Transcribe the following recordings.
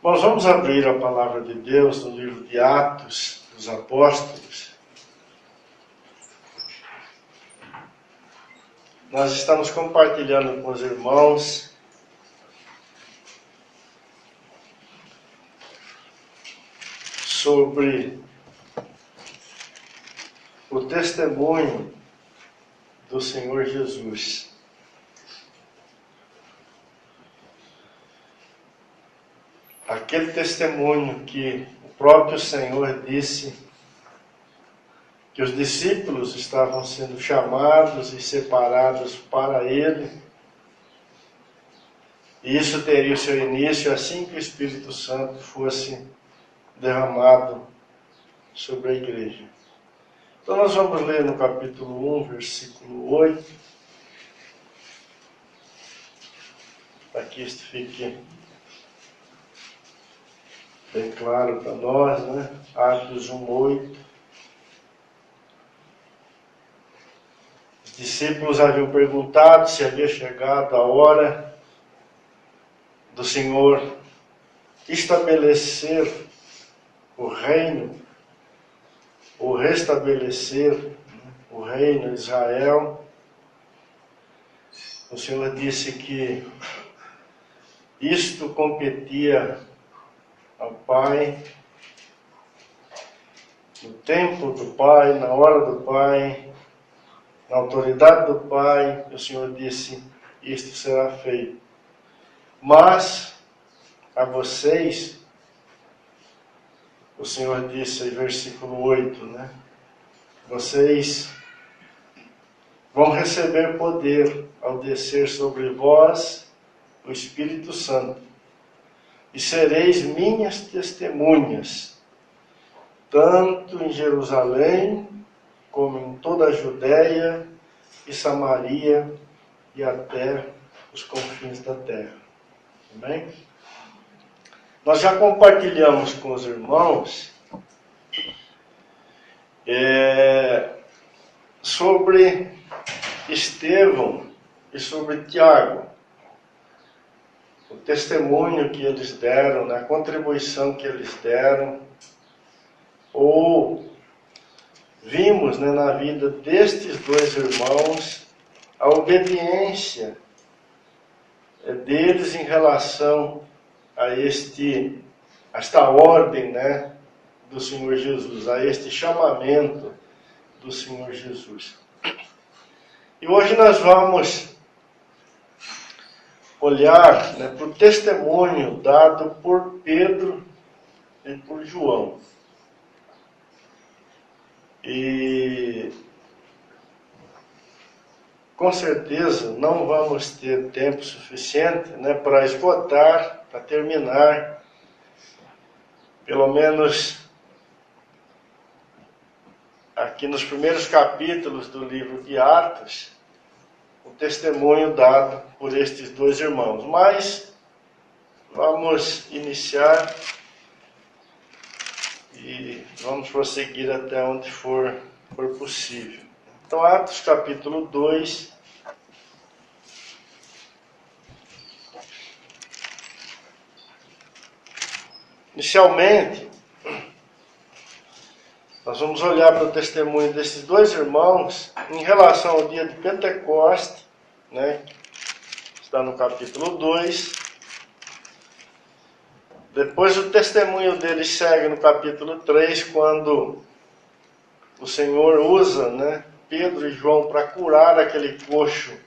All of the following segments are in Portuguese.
Nós vamos abrir a palavra de Deus no livro de Atos dos Apóstolos. Nós estamos compartilhando com os irmãos sobre o testemunho do Senhor Jesus. Aquele testemunho que o próprio Senhor disse que os discípulos estavam sendo chamados e separados para Ele. E isso teria o seu início assim que o Espírito Santo fosse derramado sobre a igreja. Então nós vamos ler no capítulo 1, versículo 8. Para que isto fique bem claro para nós, né? Atos 1, 8. Os discípulos haviam perguntado se havia chegado a hora do Senhor estabelecer o reino, ou restabelecer o reino de Israel. O Senhor disse que isto competia ao Pai, no tempo do Pai, na hora do Pai, na autoridade do Pai. O Senhor disse, isto será feito. Mas a vocês, o Senhor disse em versículo 8, né? Vocês vão receber poder ao descer sobre vós o Espírito Santo. E sereis minhas testemunhas, tanto em Jerusalém, como em toda a Judéia e Samaria e até os confins da terra. Amém? Nós já compartilhamos com os irmãos sobre Estevão e sobre Tiago. O testemunho que eles deram, né, a contribuição que eles deram, ou vimos, né, na vida destes dois irmãos a obediência deles em relação a esta ordem, né, do Senhor Jesus, a este chamamento do Senhor Jesus. E hoje nós vamos olhar, né, para o testemunho dado por Pedro e por João. E com certeza não vamos ter tempo suficiente, né, para esgotar, para terminar, pelo menos aqui nos primeiros capítulos do livro de Atos, o testemunho dado por estes dois irmãos. Mas vamos iniciar e vamos prosseguir até onde for possível. Então, Atos capítulo 2. Inicialmente, nós vamos olhar para o testemunho desses dois irmãos em relação ao dia de Pentecoste, né? Está no capítulo 2. Depois o testemunho deles segue no capítulo 3, quando o Senhor usa, né, Pedro e João para curar aquele coxo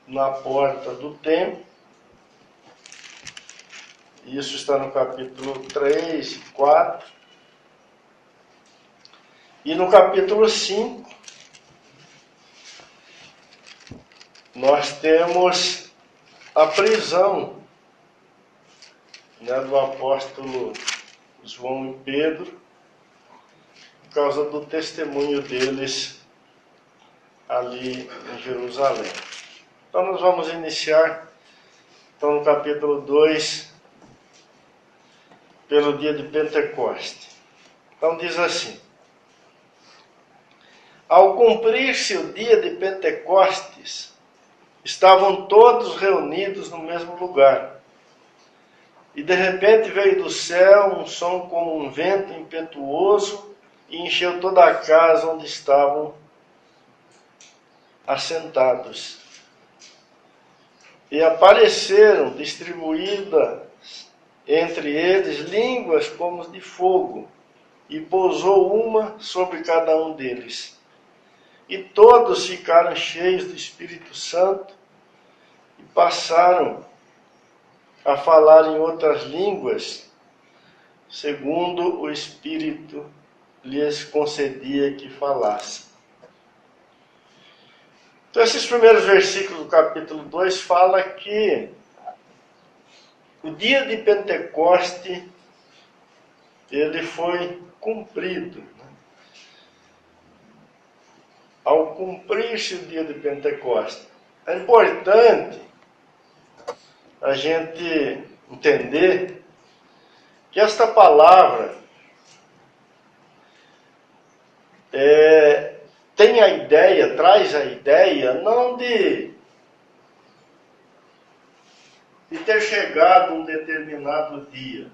na porta do templo. Isso está no capítulo 3 e 4. E no capítulo 5, nós temos a prisão, né, do apóstolo João e Pedro, por causa do testemunho deles ali em Jerusalém. Então nós vamos iniciar no capítulo 2, pelo dia de Pentecoste. Então diz assim: ao cumprir-se o dia de Pentecostes, estavam todos reunidos no mesmo lugar. E de repente veio do céu um som como um vento impetuoso e encheu toda a casa onde estavam assentados. E apareceram distribuídas entre eles línguas como de fogo, e pousou uma sobre cada um deles. E todos ficaram cheios do Espírito Santo e passaram a falar em outras línguas, segundo o Espírito lhes concedia que falassem. Então, esses primeiros versículos do capítulo 2 falam que o dia de Pentecoste, ele foi cumprido. Ao cumprir-se o dia de Pentecoste, é importante a gente entender que esta palavra tem a ideia, traz a ideia, não de ter chegado um determinado dia.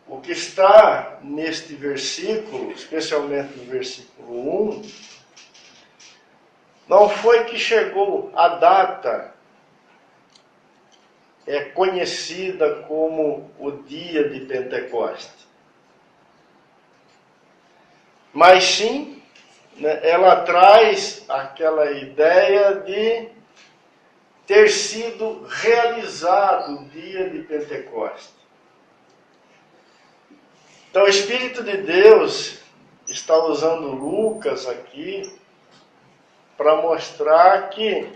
O que está neste versículo, especialmente no versículo 1, não foi que chegou a data conhecida como o dia de Pentecoste. Mas sim, ela traz aquela ideia de ter sido realizado o dia de Pentecoste. Então o Espírito de Deus está usando Lucas aqui para mostrar que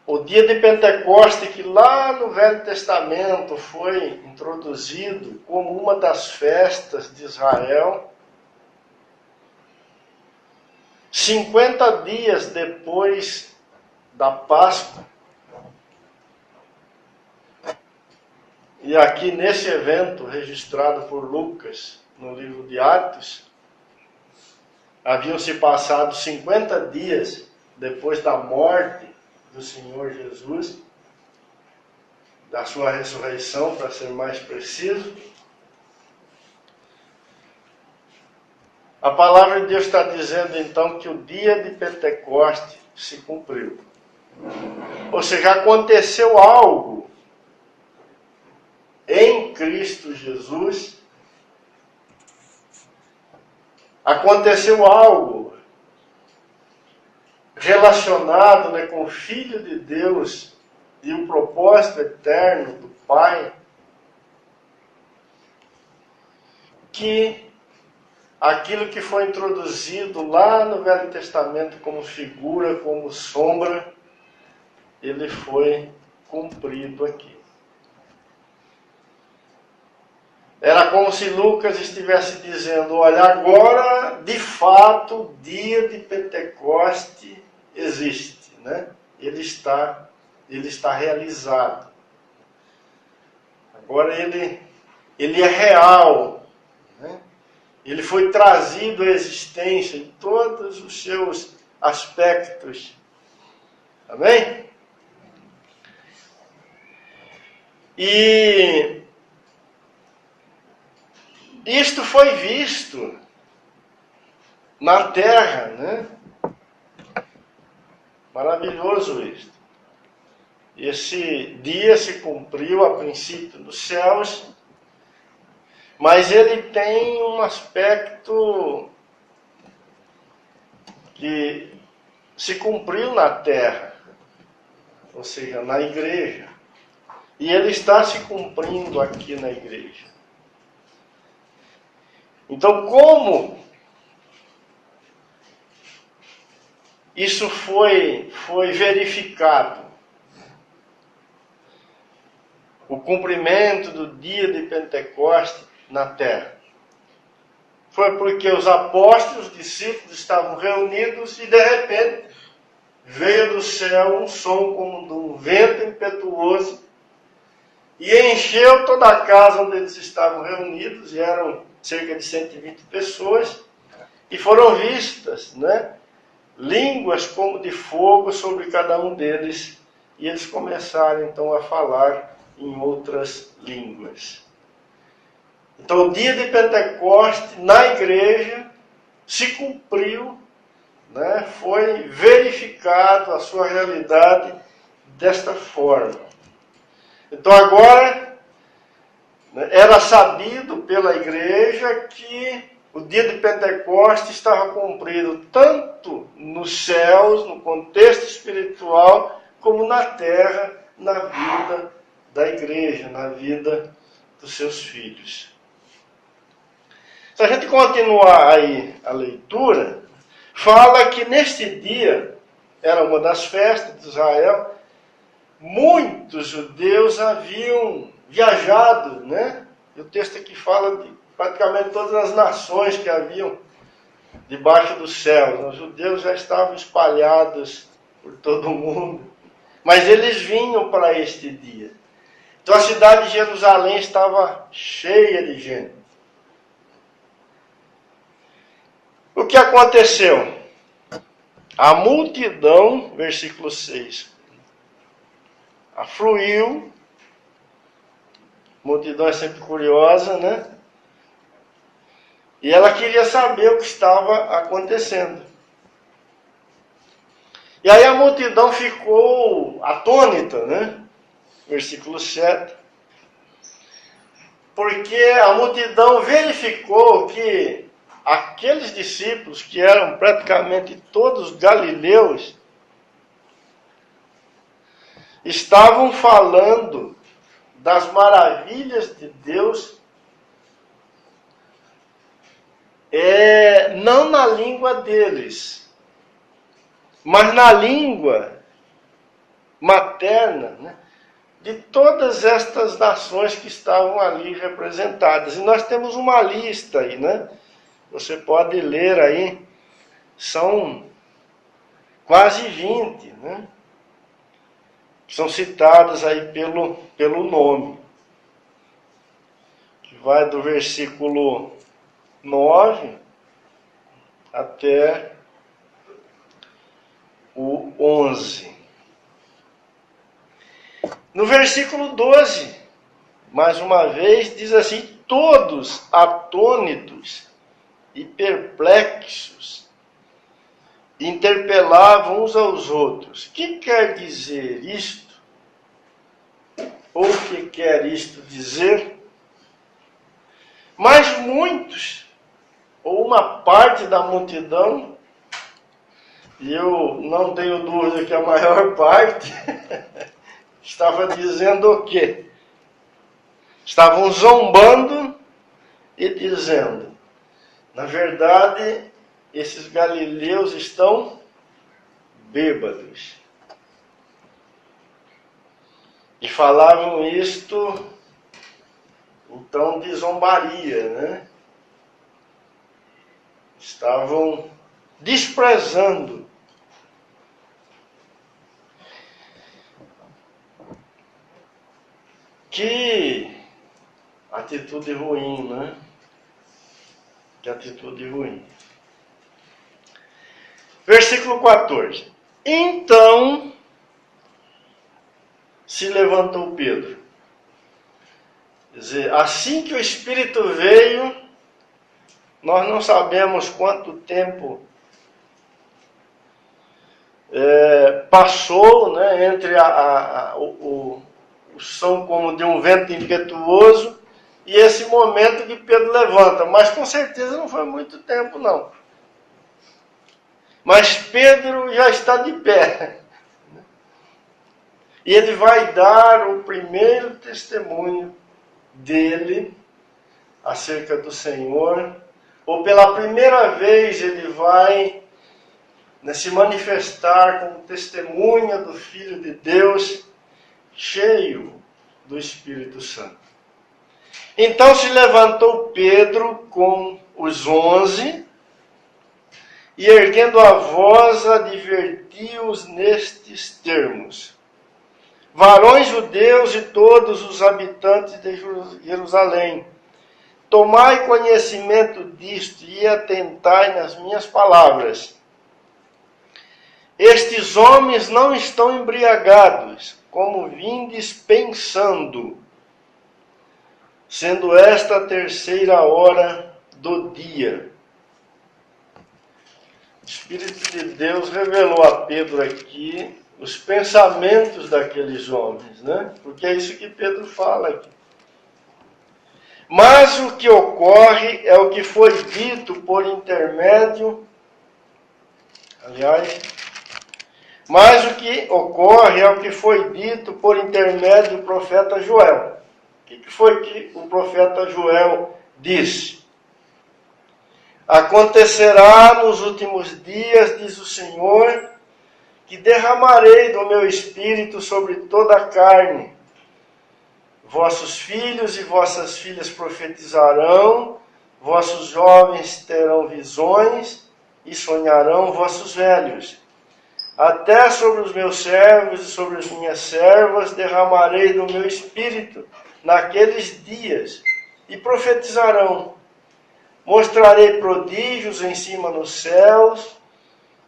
o dia de Pentecoste, que lá no Velho Testamento foi introduzido como uma das festas de Israel, 50 dias depois da Páscoa, e aqui nesse evento registrado por Lucas no livro de Atos, haviam se passado 50 dias depois da morte do Senhor Jesus, da sua ressurreição, para ser mais preciso. A palavra de Deus está dizendo então que o dia de Pentecoste se cumpriu. Ou seja, aconteceu algo em Cristo Jesus, aconteceu algo relacionado com o Filho de Deus e o propósito eterno do Pai, que aquilo que foi introduzido lá no Velho Testamento como figura, como sombra, ele foi cumprido aqui. Era como se Lucas estivesse dizendo, olha, agora, de fato, o dia de Pentecoste existe, né? Ele está realizado. Agora ele é real, né? Ele foi trazido à existência em todos os seus aspectos. Amém? E isto foi visto na terra, né? Maravilhoso isto. Esse dia se cumpriu a princípio nos céus, mas ele tem um aspecto que se cumpriu na terra, ou seja, na igreja. E ele está se cumprindo aqui na igreja. Então, como isso foi verificado? O cumprimento do dia de Pentecoste na terra. Foi porque os apóstolos, os discípulos estavam reunidos e de repente veio do céu um som como de um vento impetuoso e encheu toda a casa onde eles estavam reunidos, e eram cerca de 120 pessoas, e foram vistas, né, línguas como de fogo sobre cada um deles, e eles começaram então a falar em outras línguas. Então o dia de Pentecostes na igreja se cumpriu, né? Foi verificado a sua realidade desta forma. Então agora, né, era sabido pela igreja que o dia de Pentecostes estava cumprido tanto nos céus, no contexto espiritual, como na terra, na vida da igreja, na vida dos seus filhos. Se a gente continuar aí a leitura, fala que neste dia, era uma das festas de Israel, muitos judeus haviam viajado, né? E o texto aqui fala de praticamente todas as nações que haviam debaixo do céu. Os judeus já estavam espalhados por todo o mundo, mas eles vinham para este dia. Então a cidade de Jerusalém estava cheia de gente. O que aconteceu? A multidão, versículo 6, afluiu. A multidão é sempre curiosa, né? E ela queria saber o que estava acontecendo. E aí a multidão ficou atônita, né? Versículo 7. Porque a multidão verificou que aqueles discípulos, que eram praticamente todos galileus, estavam falando das maravilhas de Deus, não na língua deles, mas na língua materna, né, de todas estas nações que estavam ali representadas. E nós temos uma lista aí, né? Você pode ler aí, são quase 20, né? São citadas aí pelo nome. Que vai do versículo 9 até o 11. No versículo 12, mais uma vez, diz assim: todos atônitos e perplexos interpelavam uns aos outros. O que quer dizer isto? Ou o que quer isto dizer? Mas muitos, ou uma parte da multidão, e eu não tenho dúvida que a maior parte, estava dizendo o quê? Estavam zombando e dizendo: na verdade, esses galileus estão bêbados. E falavam isto, então, de zombaria, né? Estavam desprezando. Que atitude ruim, né? Que atitude ruim. Versículo 14. Então se levantou Pedro. Quer dizer, assim que o Espírito veio, nós não sabemos quanto tempo passou, né, entre o som como de um vento impetuoso e esse momento que Pedro levanta. Mas com certeza não foi muito tempo, não. Mas Pedro já está de pé. E ele vai dar o primeiro testemunho dele acerca do Senhor. Ou pela primeira vez ele vai, né, se manifestar como testemunha do Filho de Deus, cheio do Espírito Santo. Então se levantou Pedro com os 11 e, erguendo a voz, advertiu-os nestes termos: varões judeus e todos os habitantes de Jerusalém, tomai conhecimento disto e atentai nas minhas palavras. estes homens não estão embriagados, como vindes pensando, sendo esta a terceira hora do dia. O Espírito de Deus revelou a Pedro aqui os pensamentos daqueles homens, né? Porque é isso que Pedro fala aqui. Mas o que ocorre é o que foi dito por intermédio, mas o que ocorre é o que foi dito por intermédio do profeta Joel. O que foi que o profeta Joel disse? Acontecerá nos últimos dias, diz o Senhor, que derramarei do meu espírito sobre toda a carne. Vossos filhos e vossas filhas profetizarão, vossos jovens terão visões e sonharão vossos velhos. Até sobre os meus servos e sobre as minhas servas derramarei do meu espírito naqueles dias e profetizarão. Mostrarei prodígios em cima nos céus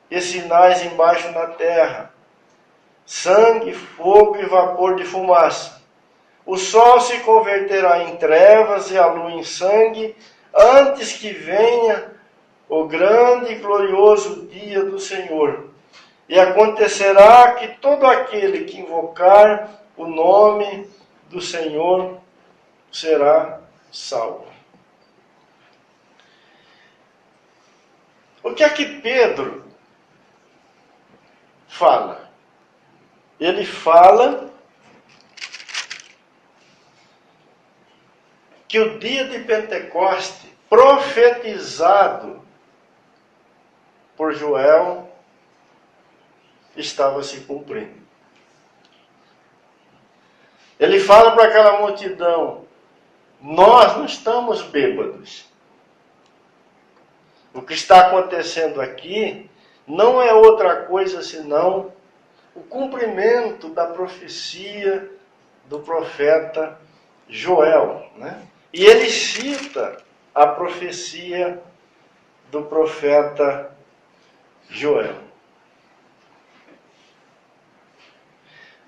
e sinais embaixo na terra, sangue, fogo e vapor de fumaça. O sol se converterá em trevas e a lua em sangue, antes que venha o grande e glorioso dia do Senhor. E acontecerá que todo aquele que invocar o nome do Senhor será salvo. O que é que Pedro fala? Ele fala que o dia de Pentecoste, profetizado por Joel, estava se cumprindo. Ele fala para aquela multidão: nós não estamos bêbados. O que está acontecendo aqui não é outra coisa senão o cumprimento da profecia do profeta Joel, né? E ele cita a profecia do profeta Joel.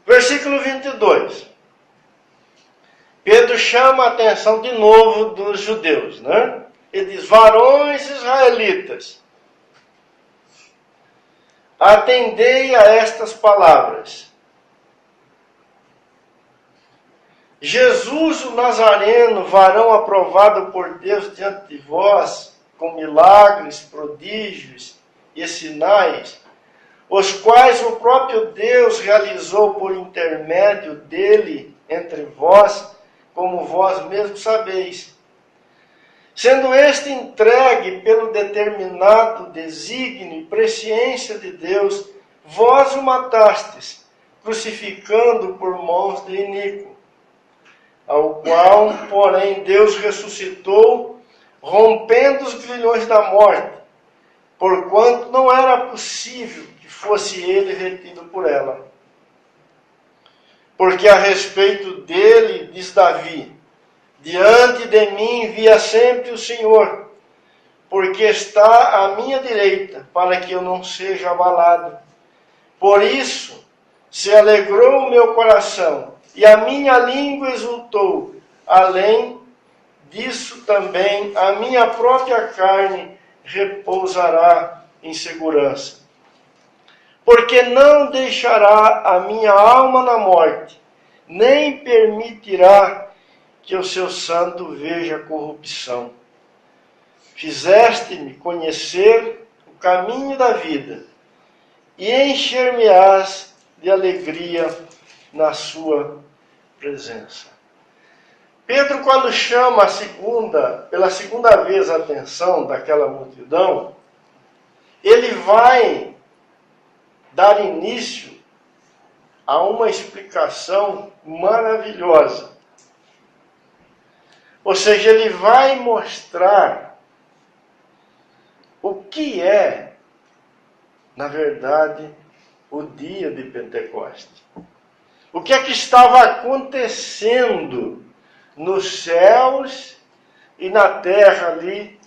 Versículo 22. Pedro chama a atenção de novo dos judeus, né? Ele diz: varões israelitas, atendei a estas palavras. Jesus o Nazareno, varão aprovado por Deus diante de vós, com milagres, prodígios e sinais, os quais o próprio Deus realizou por intermédio dele entre vós, como vós mesmos sabeis. Sendo este entregue pelo determinado desígnio e presciência de Deus, vós o matastes, crucificando por mãos de iníquo, ao qual, porém, Deus ressuscitou, rompendo os grilhões da morte, porquanto não era possível que fosse ele retido por ela. Porque a respeito dele, diz Davi: diante de mim via sempre o Senhor, porque está à minha direita, para que eu não seja abalado. Por isso se alegrou o meu coração, e a minha língua exultou. Além disso também a minha própria carne repousará em segurança. Porque não deixará a minha alma na morte, nem permitirá que o seu santo veja corrupção. Fizeste-me conhecer o caminho da vida, e encher-me-ás de alegria na sua presença. Pedro, quando chama pela segunda vez a atenção daquela multidão, ele vai dar início a uma explicação maravilhosa. Ou seja, ele vai mostrar o que é, na verdade, o dia de Pentecoste. O que é que estava acontecendo nos céus e na terra ali,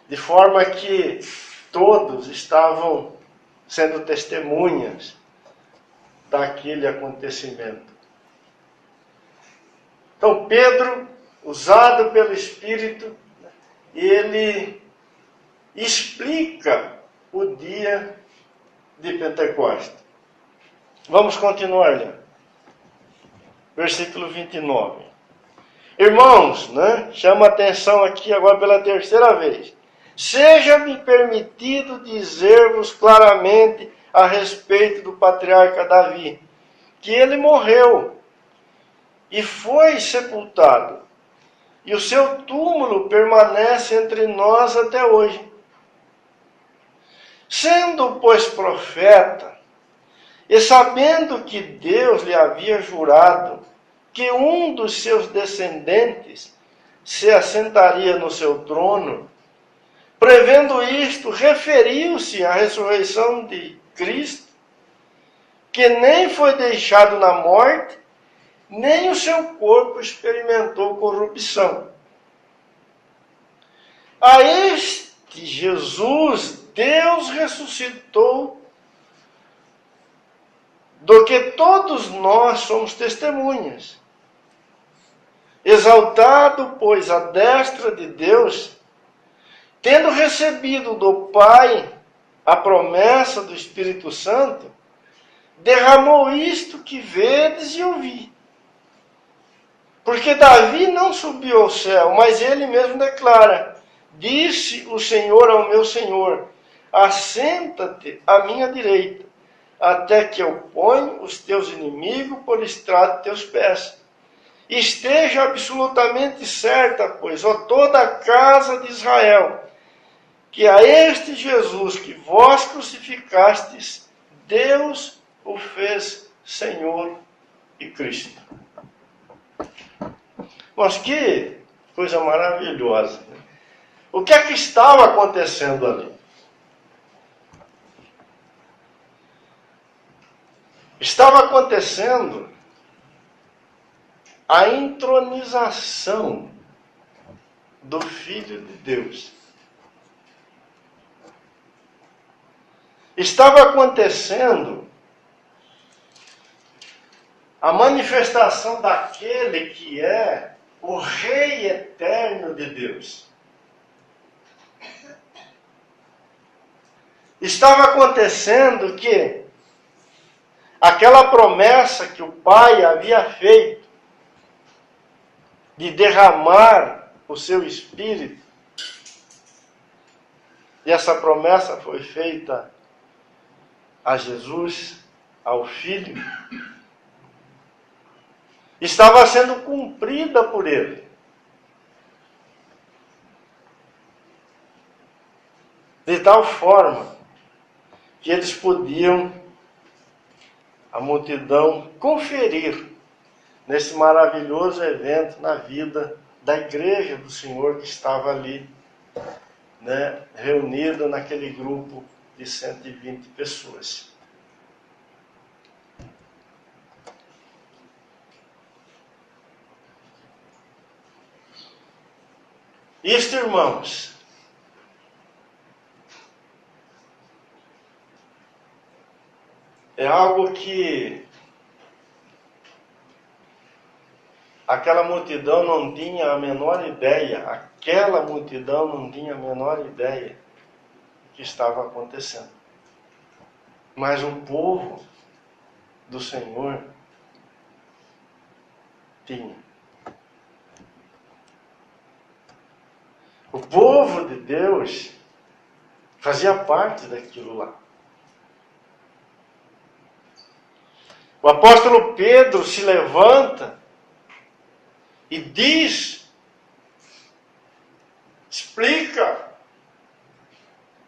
de forma que todos estavam sendo testemunhas daquele acontecimento. Então Pedro, usado pelo Espírito, ele explica o dia de Pentecostes. Vamos continuar lendo. Versículo 29. Irmãos, chama a atenção aqui agora pela terceira vez. Seja-me permitido dizer-vos claramente a respeito do patriarca Davi, que ele morreu e foi sepultado, e o seu túmulo permanece entre nós até hoje. Sendo, pois, profeta, e sabendo que Deus lhe havia jurado que um dos seus descendentes se assentaria no seu trono, prevendo isto, referiu-se à ressurreição de Cristo, que nem foi deixado na morte, nem o seu corpo experimentou corrupção. A este Jesus, Deus ressuscitou, do que todos nós somos testemunhas. Exaltado, pois, à destra de Deus, tendo recebido do Pai a promessa do Espírito Santo, derramou isto que vedes e ouvi. Porque Davi não subiu ao céu, mas ele mesmo declara: disse o Senhor ao meu Senhor, assenta-te à minha direita, até que eu ponha os teus inimigos por estrado de teus pés. Esteja absolutamente certa, pois, ó toda a casa de Israel, que a este Jesus que vós crucificastes, Deus o fez Senhor e Cristo. Mas que coisa maravilhosa, né? O que é que estava acontecendo ali? Estava acontecendo a entronização do Filho de Deus. Estava acontecendo a manifestação daquele que é o Rei eterno de Deus. Estava acontecendo que aquela promessa que o Pai havia feito de derramar o seu Espírito, e essa promessa foi feita a Jesus, ao Filho, estava sendo cumprida por ele. De tal forma que eles podiam, a multidão, conferir nesse maravilhoso evento na vida da igreja do Senhor que estava ali, reunida naquele grupo de 120 pessoas. Isto, irmãos, é algo que aquela multidão não tinha a menor ideia, aquela multidão não tinha a menor ideia do que estava acontecendo. Mas o povo do Senhor tinha. O povo de Deus fazia parte daquilo lá. O apóstolo Pedro se levanta e diz, explica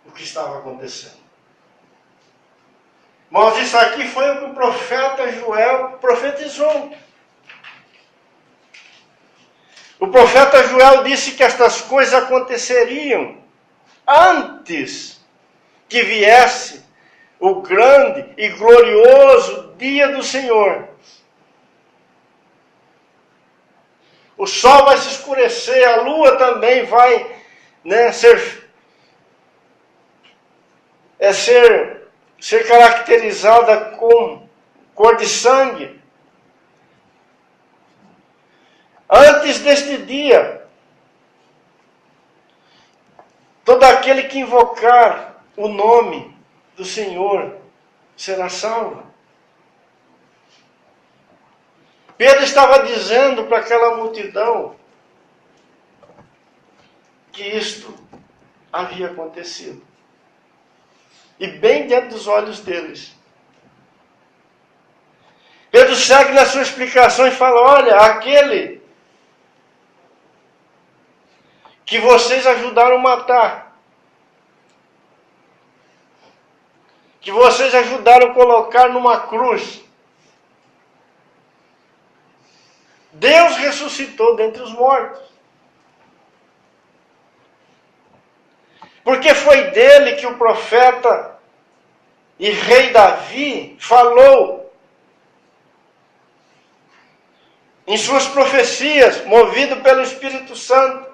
o que estava acontecendo. Mas isso aqui foi o que o profeta Joel profetizou. O profeta Joel disse que estas coisas aconteceriam antes que viesse o grande e glorioso dia do Senhor. O sol vai se escurecer, a lua também vai ser é ser caracterizada com cor de sangue. Antes deste dia, todo aquele que invocar o nome do Senhor será salvo. Pedro estava dizendo para aquela multidão que isto havia acontecido. E bem diante dos olhos deles. Pedro segue na sua explicação e fala: olha, aquele que vocês ajudaram a matar, que vocês ajudaram a colocar numa cruz, Deus ressuscitou dentre os mortos. Porque foi dele que o profeta e rei Davi falou em suas profecias, movido pelo Espírito Santo.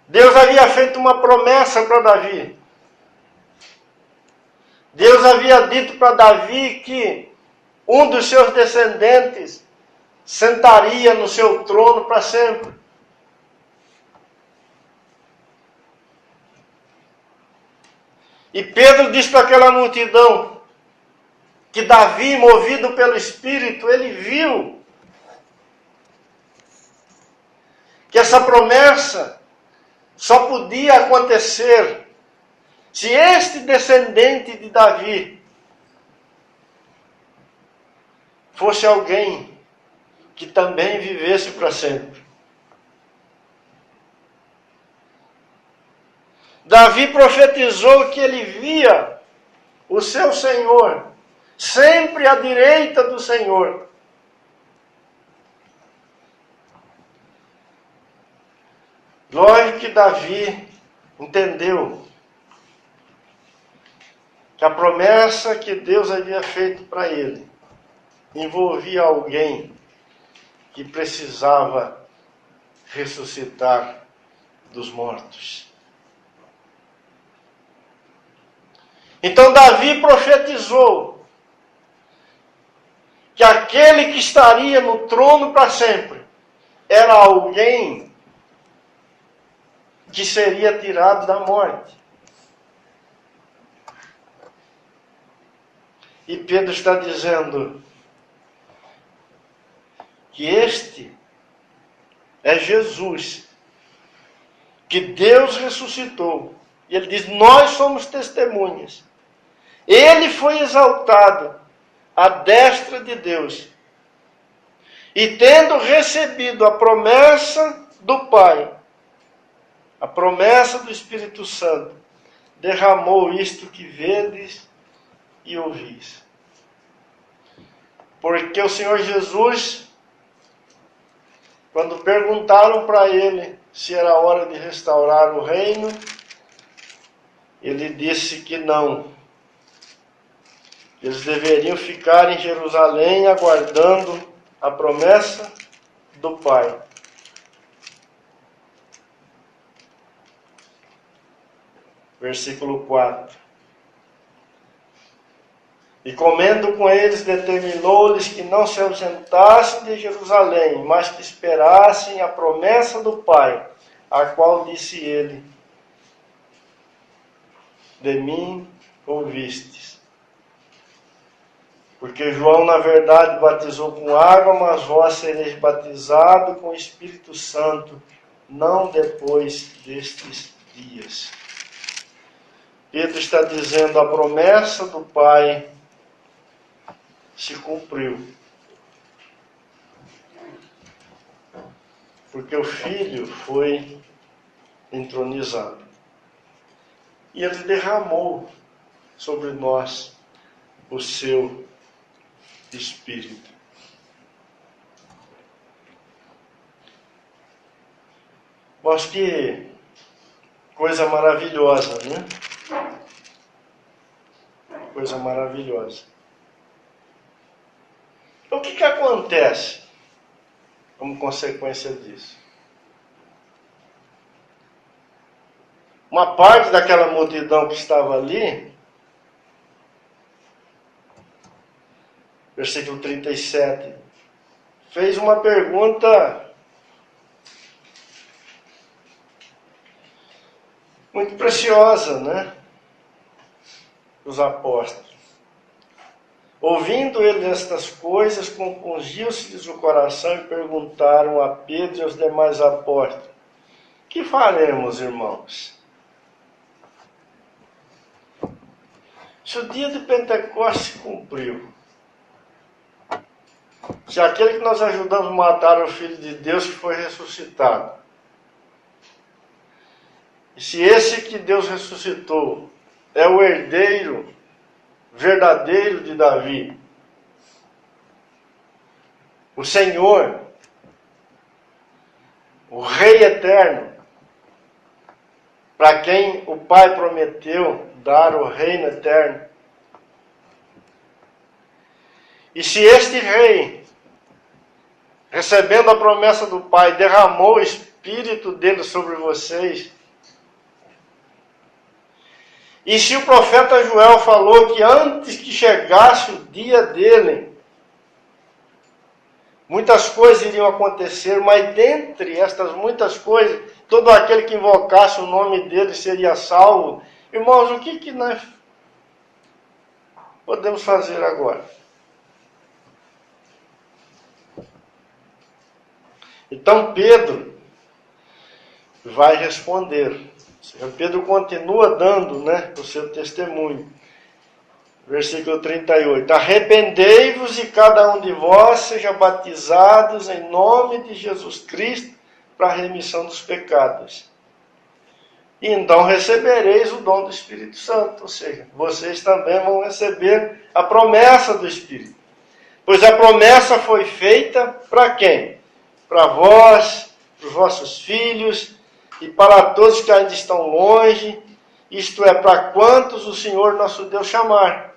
Deus havia feito uma promessa para Davi. Deus havia dito para Davi que um dos seus descendentes sentaria no seu trono para sempre. E Pedro diz para aquela multidão que Davi, movido pelo Espírito, ele viu que essa promessa só podia acontecer se este descendente de Davi fosse alguém que também vivesse para sempre. Davi profetizou que ele via o seu Senhor sempre à direita do Senhor. Lógico que Davi entendeu que a promessa que Deus havia feito para ele envolvia alguém que precisava ressuscitar dos mortos. Então Davi profetizou que aquele que estaria no trono para sempre era alguém que seria tirado da morte. E Pedro está dizendo que este é Jesus, que Deus ressuscitou. E ele diz: nós somos testemunhas. Ele foi exaltado à destra de Deus. E tendo recebido a promessa do Pai, a promessa do Espírito Santo, derramou isto que vedes e ouvis. Porque o Senhor Jesus, quando perguntaram para ele se era hora de restaurar o reino, ele disse que não. Eles deveriam ficar em Jerusalém aguardando a promessa do Pai. Versículo 4. E comendo com eles, determinou-lhes que não se ausentassem de Jerusalém, mas que esperassem a promessa do Pai, a qual disse ele: de mim ouvistes. Porque João, na verdade, batizou com água, mas vós sereis batizados com o Espírito Santo, não depois destes dias. Pedro está dizendo: a promessa do Pai se cumpriu. Porque o Filho foi entronizado. E ele derramou sobre nós o seu Espírito. Mas que coisa maravilhosa, né? Coisa maravilhosa. O que acontece? como consequência disso. Uma parte daquela multidão que estava ali, versículo 37, fez uma pergunta muito preciosa, né? Os apóstolos. Ouvindo eles estas coisas, compungiu-se-lhes o coração e perguntaram a Pedro e aos demais apóstolos: que faremos, irmãos? Se o dia de Pentecostes se cumpriu, se aquele que nós ajudamos a matar o Filho de Deus que foi ressuscitado, e se esse que Deus ressuscitou é o herdeiro verdadeiro de Davi, o Senhor, o Rei eterno, para quem o Pai prometeu dar o reino eterno, e se este Rei, recebendo a promessa do Pai, derramou o Espírito dele sobre vocês, e se o profeta Joel falou que antes que chegasse o dia dele, muitas coisas iriam acontecer, mas dentre estas muitas coisas, todo aquele que invocasse o nome dele seria salvo. Irmãos, o que nós podemos fazer agora? Então Pedro vai responder. Pedro continua dando, o seu testemunho. Versículo 38. Arrependei-vos e cada um de vós seja batizados em nome de Jesus Cristo para a remissão dos pecados. E então recebereis o dom do Espírito Santo. Ou seja, vocês também vão receber a promessa do Espírito. Pois a promessa foi feita para quem? Para vós, para os vossos filhos e para todos que ainda estão longe, isto é, para quantos o Senhor nosso Deus chamar.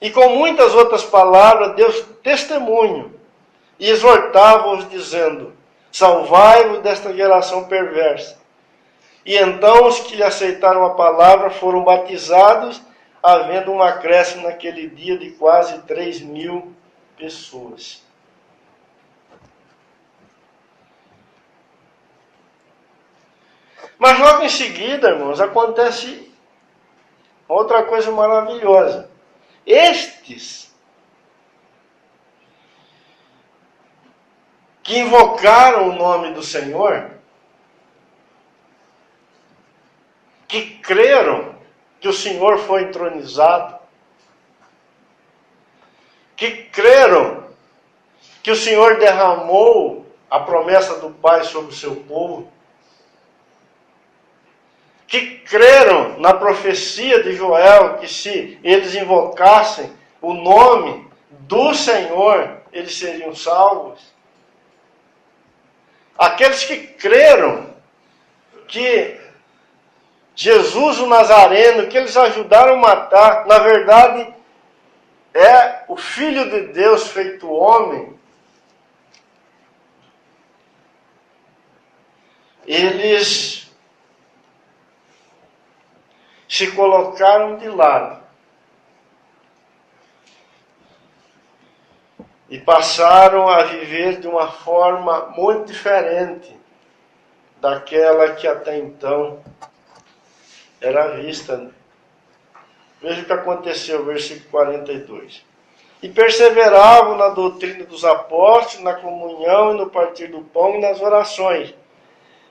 E com muitas outras palavras, Deus testemunho e exortava-os dizendo: salvai-vos desta geração perversa. E então os que lhe aceitaram a palavra foram batizados, havendo um acréscimo naquele dia de quase 3.000 pessoas. Mas logo em seguida, irmãos, acontece outra coisa maravilhosa. Estes que invocaram o nome do Senhor, que creram que o Senhor foi entronizado, que creram que o Senhor derramou a promessa do Pai sobre o seu povo, que creram na profecia de Joel, que se eles invocassem o nome do Senhor, eles seriam salvos. Aqueles que creram que Jesus o Nazareno, que eles ajudaram a matar, na verdade, é o Filho de Deus feito homem. Eles se colocaram de lado e passaram a viver de uma forma muito diferente daquela que até então era vista. Veja o que aconteceu, versículo 42. E perseveravam na doutrina dos apóstolos, na comunhão e no partir do pão e nas orações.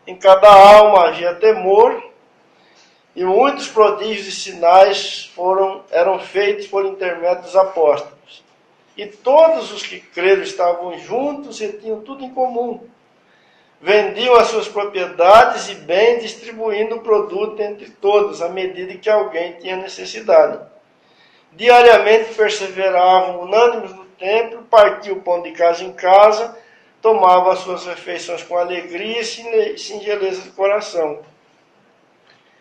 Em cada alma havia temor, e muitos prodígios e sinais eram feitos por intermédio dos apóstolos. E todos os que creram estavam juntos e tinham tudo em comum. Vendiam as suas propriedades e bens, distribuindo o produto entre todos, à medida que alguém tinha necessidade. Diariamente perseveravam unânimes no templo, partiam o pão de casa em casa, tomavam as suas refeições com alegria e singeleza de coração,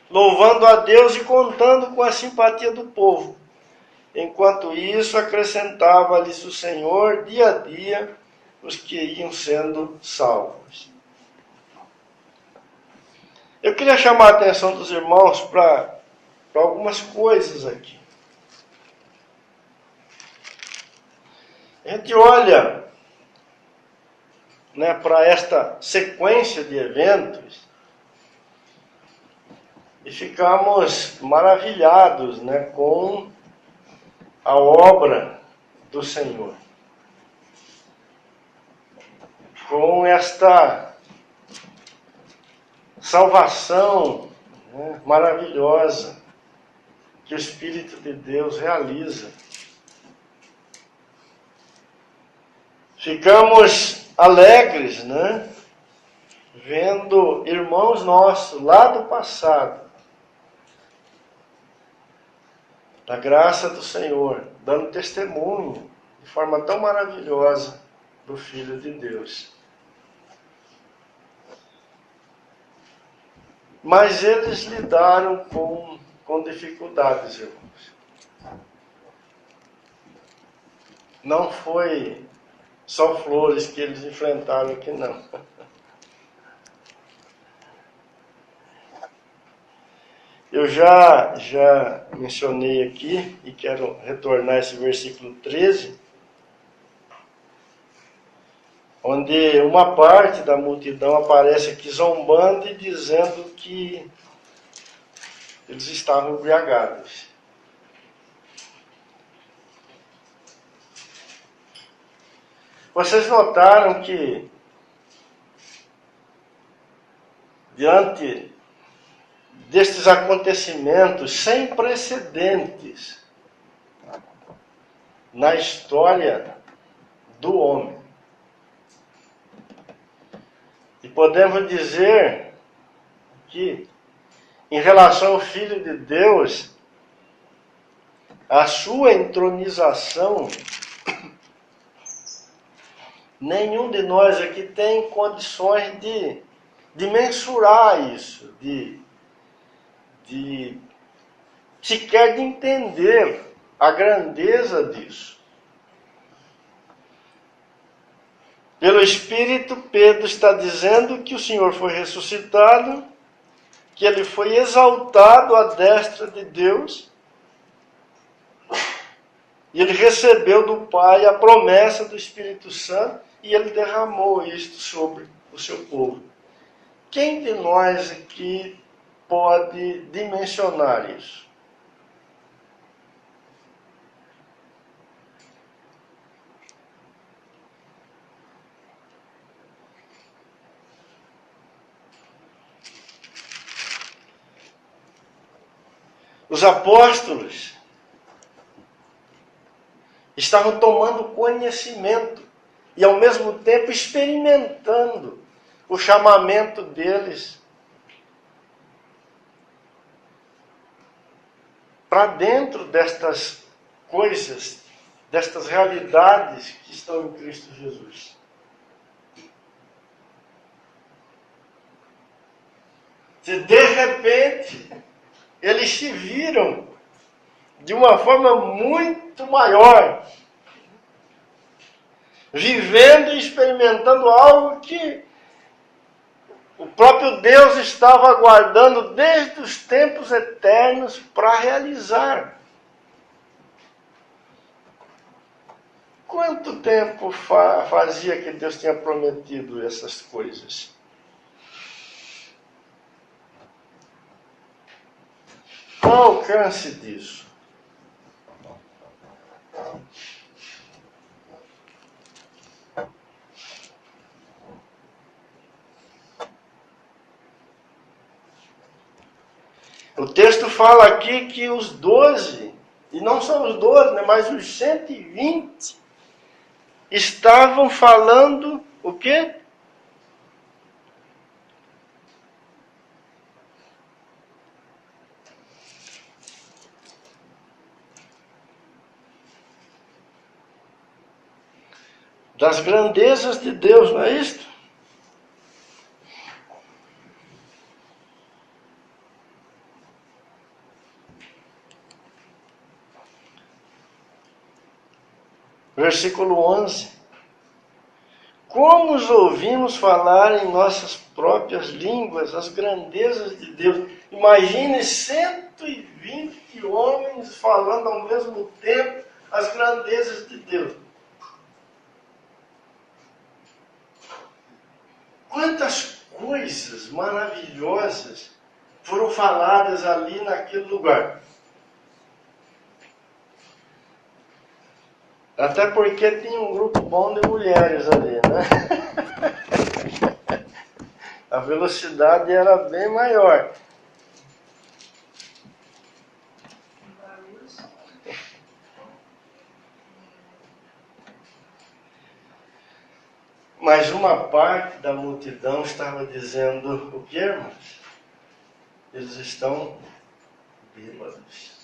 louvando a Deus e contando com a simpatia do povo. Enquanto isso, acrescentava-lhes o Senhor dia a dia os que iam sendo salvos. Eu queria chamar a atenção dos irmãos para algumas coisas aqui. A gente olha, né, para esta sequência de eventos e ficamos maravilhados, né, com a obra do Senhor. Com esta salvação, né, maravilhosa que o Espírito de Deus realiza. Ficamos alegres, né, vendo irmãos nossos lá do passado, da graça do Senhor, dando testemunho de forma tão maravilhosa do Filho de Deus. Mas eles lidaram com dificuldades, irmãos. Não foi só flores que eles enfrentaram aqui, não. Eu já mencionei aqui, e quero retornar esse versículo 13, onde uma parte da multidão aparece aqui zombando e dizendo que eles estavam embriagados. Vocês notaram que, diante destes acontecimentos sem precedentes na história do homem, e podemos dizer que, em relação ao Filho de Deus, a sua entronização, nenhum de nós aqui tem condições de mensurar isso, sequer de entender a grandeza disso. Pelo Espírito, Pedro está dizendo que o Senhor foi ressuscitado, que ele foi exaltado à destra de Deus, e ele recebeu do Pai a promessa do Espírito Santo, e ele derramou isto sobre o seu povo. Quem de nós aqui pode dimensionar isso? Os apóstolos estavam tomando conhecimento e, ao mesmo tempo, experimentando o chamamento deles para dentro destas coisas, destas realidades que estão em Cristo Jesus. Se de repente eles se viram de uma forma muito maior, vivendo e experimentando algo que o próprio Deus estava aguardando desde os tempos eternos para realizar. Quanto tempo fazia que Deus tinha prometido essas coisas? Qual o alcance disso? O texto fala aqui que os 12, e não só os 12, né, mas os 120, estavam falando o quê? Das grandezas de Deus, não é isto? Versículo 11. como os ouvimos falar em nossas próprias línguas as grandezas de Deus. Imagine 120 homens falando ao mesmo tempo as grandezas de Deus. Quantas coisas maravilhosas foram faladas ali naquele lugar. Até porque tinha um grupo bom de mulheres ali, né? A velocidade era bem maior. Mas uma parte da multidão estava dizendo: o que, irmãos? Eles estão bêbados.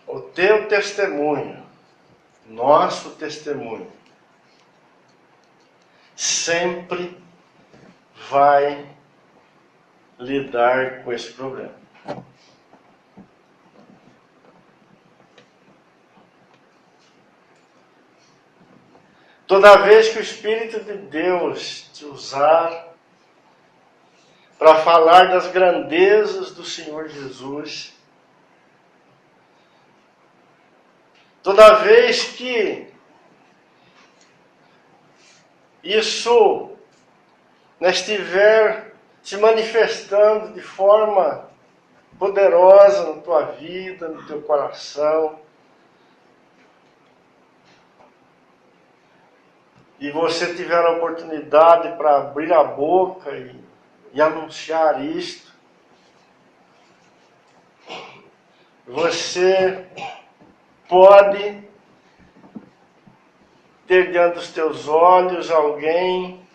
O teu testemunho, nosso testemunho, sempre vai lidar com esse problema. Toda vez que o Espírito de Deus te usar para falar das grandezas do Senhor Jesus, toda vez que isso estiver se manifestando de forma poderosa na tua vida, no teu coração, e você tiver a oportunidade para abrir a boca e anunciar isto, você pode ter diante dos teus olhos alguém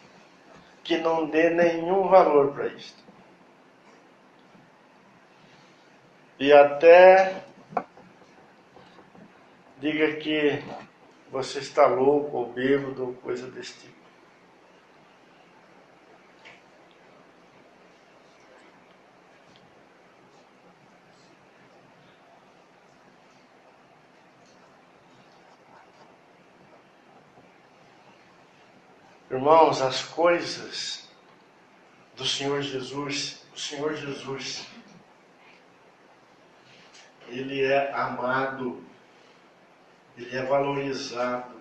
que não dê nenhum valor para isto. E até diga que você está louco ou bêbado ou coisa desse tipo. Irmãos, as coisas do Senhor Jesus, o Senhor Jesus, Ele é amado, Ele é valorizado,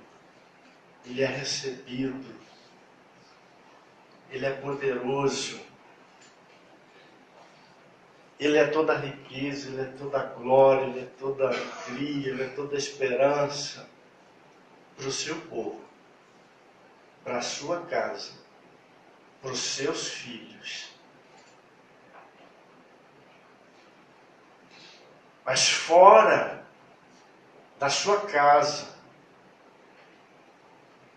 Ele é recebido, Ele é poderoso, Ele é toda a riqueza, Ele é toda a glória, Ele é toda a alegria, Ele é toda a esperança para o seu povo, para a sua casa, para os seus filhos. Mas fora da sua casa,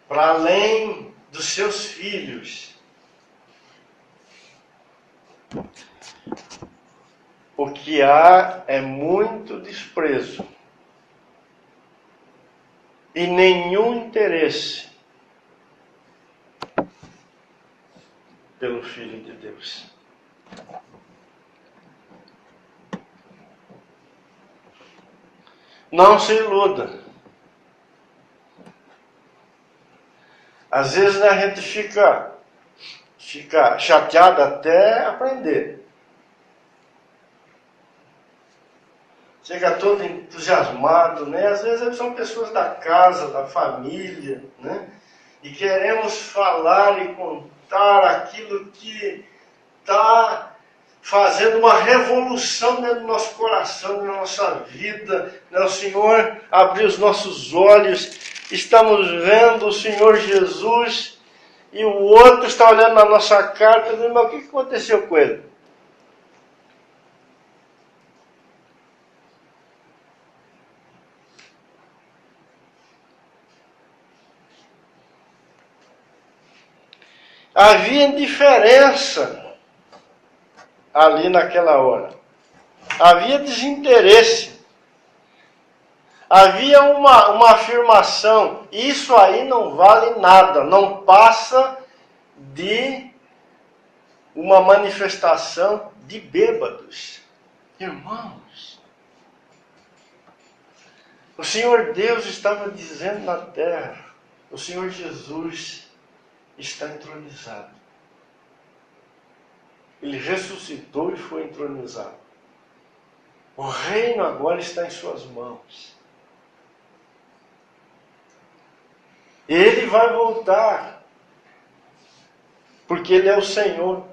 para além dos seus filhos, o que há é muito desprezo e nenhum interesse pelo Filho de Deus. Não se iluda. Às vezes a gente fica chateado até aprender. Chega todo entusiasmado, né? Às vezes são pessoas da casa, da família, né? E queremos falar e contar aquilo que está fazendo uma revolução dentro do nosso coração, na nossa vida, né? O Senhor abriu os nossos olhos, estamos vendo o Senhor Jesus, e o outro está olhando na nossa cara e dizendo: mas o que aconteceu com ele? Havia indiferença ali naquela hora. Havia desinteresse. Havia uma afirmação: isso aí não vale nada, não passa de uma manifestação de bêbados. Irmãos, o Senhor Deus estava dizendo na terra, o Senhor Jesus está entronizado. Ele ressuscitou e foi entronizado. O reino agora está em suas mãos. Ele vai voltar, porque Ele é o Senhor.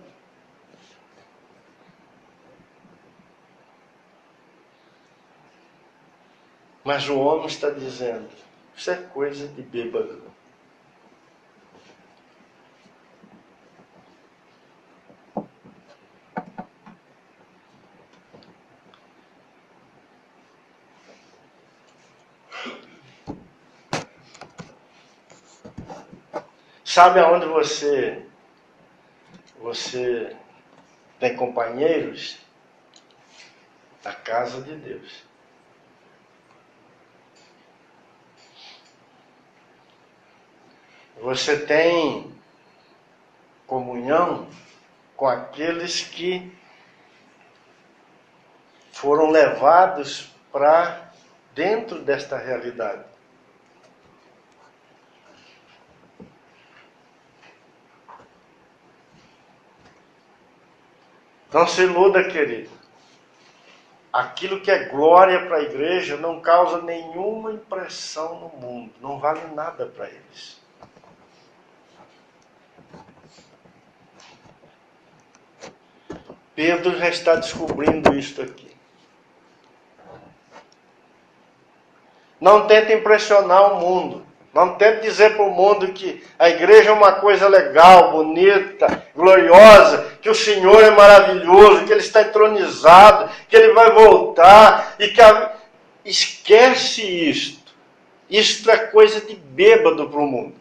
Mas o homem está dizendo, isso é coisa de bêbado. Sabe aonde você tem companheiros? Na casa de Deus. Você tem comunhão com aqueles que foram levados para dentro desta realidade. Não se iluda, querido. Aquilo que é glória para a igreja não causa nenhuma impressão no mundo. Não vale nada para eles. Pedro já está descobrindo isto aqui. Não tente impressionar o mundo. Não tente dizer para o mundo que a igreja é uma coisa legal, bonita, gloriosa, que o Senhor é maravilhoso, que Ele está entronizado, que Ele vai voltar. Esquece isto. Isto é coisa de bêbado para o mundo.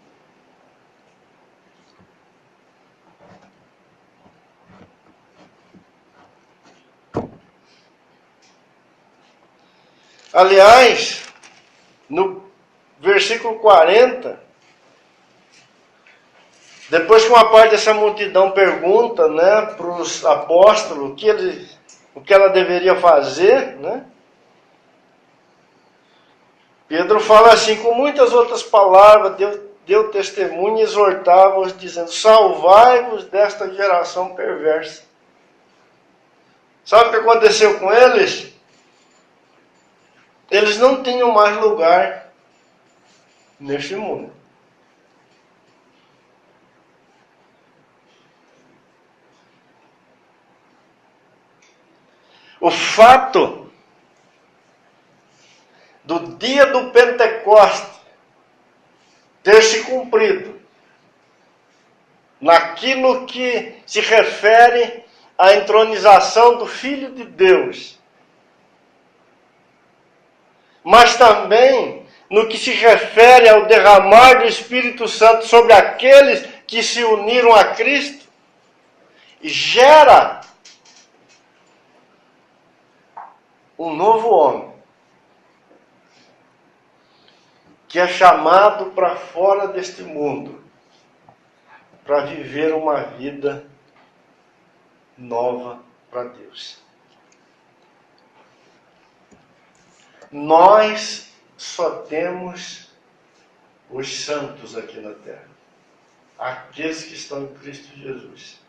Aliás, no versículo 40, depois que uma parte dessa multidão pergunta, né, para os apóstolos o que ela deveria fazer, né? Pedro fala assim, com muitas outras palavras, deu testemunho e exortava-os, dizendo, salvai-vos desta geração perversa. Sabe o que aconteceu com eles? Eles não tinham mais lugar neste mundo. O fato do dia do Pentecoste ter se cumprido naquilo que se refere à entronização do Filho de Deus, mas também no que se refere ao derramar do Espírito Santo sobre aqueles que se uniram a Cristo, gera um novo homem, que é chamado para fora deste mundo, para viver uma vida nova para Deus. Nós só temos os santos aqui na terra, aqueles que estão em Cristo Jesus.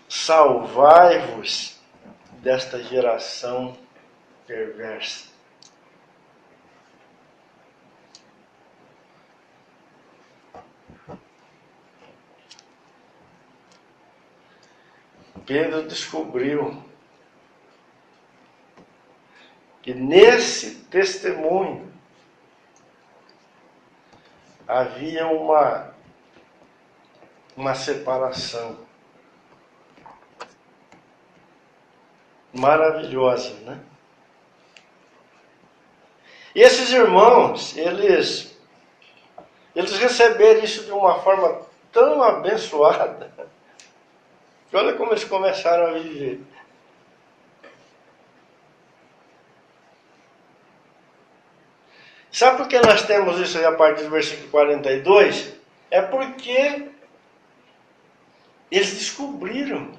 Salvai-vos desta geração perversa. Pedro descobriu que nesse testemunho havia uma separação maravilhosa, né? E esses irmãos, eles receberam isso de uma forma tão abençoada. Olha como eles começaram a viver. Sabe por que nós temos isso aí a partir do versículo 42? É porque eles descobriram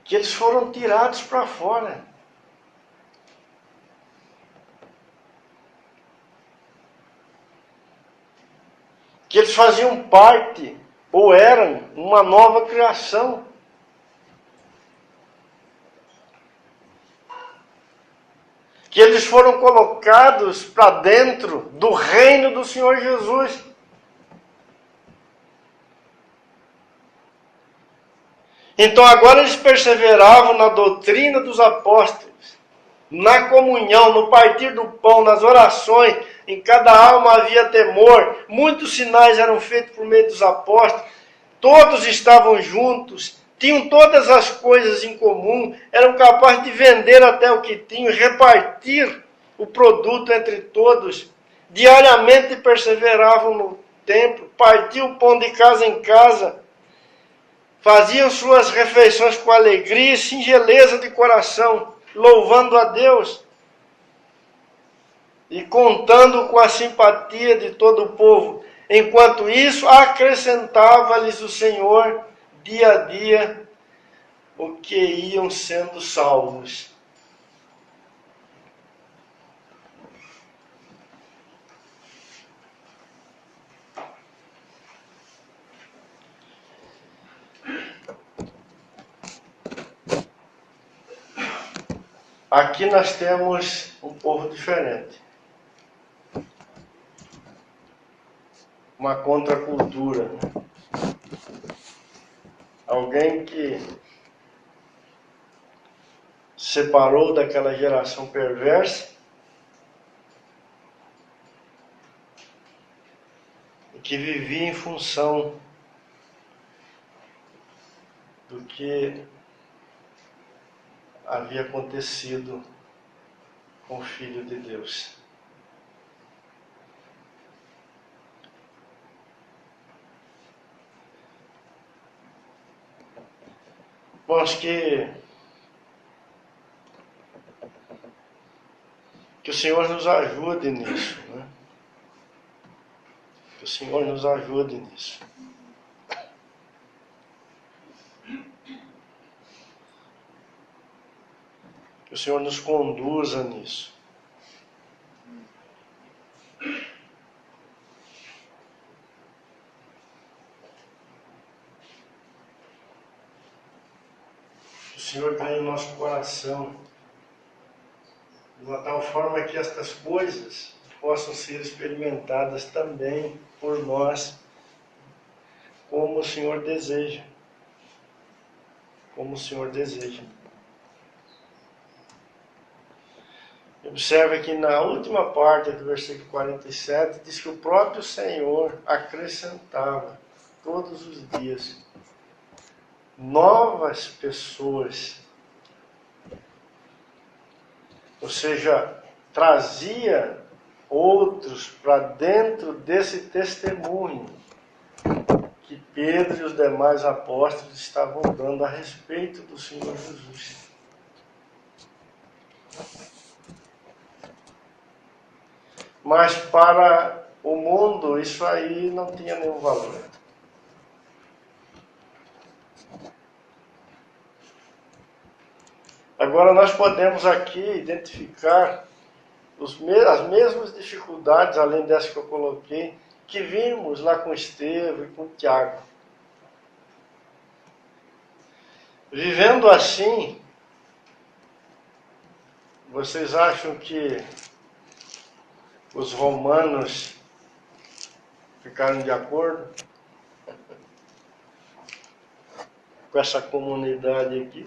que eles foram tirados para fora. Que eles faziam parte, ou eram, uma nova criação. Que eles foram colocados para dentro do reino do Senhor Jesus. Então agora eles perseveravam na doutrina dos apóstolos, na comunhão, no partir do pão, nas orações. Em cada alma havia temor. Muitos sinais eram feitos por meio dos apóstolos. Todos estavam juntos, tinham todas as coisas em comum, eram capazes de vender até o que tinham, repartir o produto entre todos. Diariamente perseveravam no templo, partiam o pão de casa em casa, faziam suas refeições com alegria e singeleza de coração, louvando a Deus e contando com a simpatia de todo o povo. Enquanto isso, acrescentava-lhes o Senhor dia a dia o que iam sendo salvos. Aqui nós temos um povo diferente. Uma contracultura, né? Alguém que separou daquela geração perversa e que vivia em função do que havia acontecido com o Filho de Deus. Bom, acho que o Senhor nos ajude nisso, né? Que o Senhor nos ajude nisso. Que o Senhor nos conduza nisso. Que o Senhor ganhe o nosso coração de uma tal forma que estas coisas possam ser experimentadas também por nós, como o Senhor deseja. Como o Senhor deseja. Observe que na última parte do versículo 47 diz que o próprio Senhor acrescentava todos os dias novas pessoas. Ou seja, trazia outros para dentro desse testemunho que Pedro e os demais apóstolos estavam dando a respeito do Senhor Jesus. Mas para o mundo isso aí não tinha nenhum valor. Agora nós podemos aqui identificar as mesmas dificuldades, além dessas que eu coloquei, que vimos lá com Estevão e com Tiago. Vivendo assim, vocês acham que os romanos ficaram de acordo com essa comunidade aqui?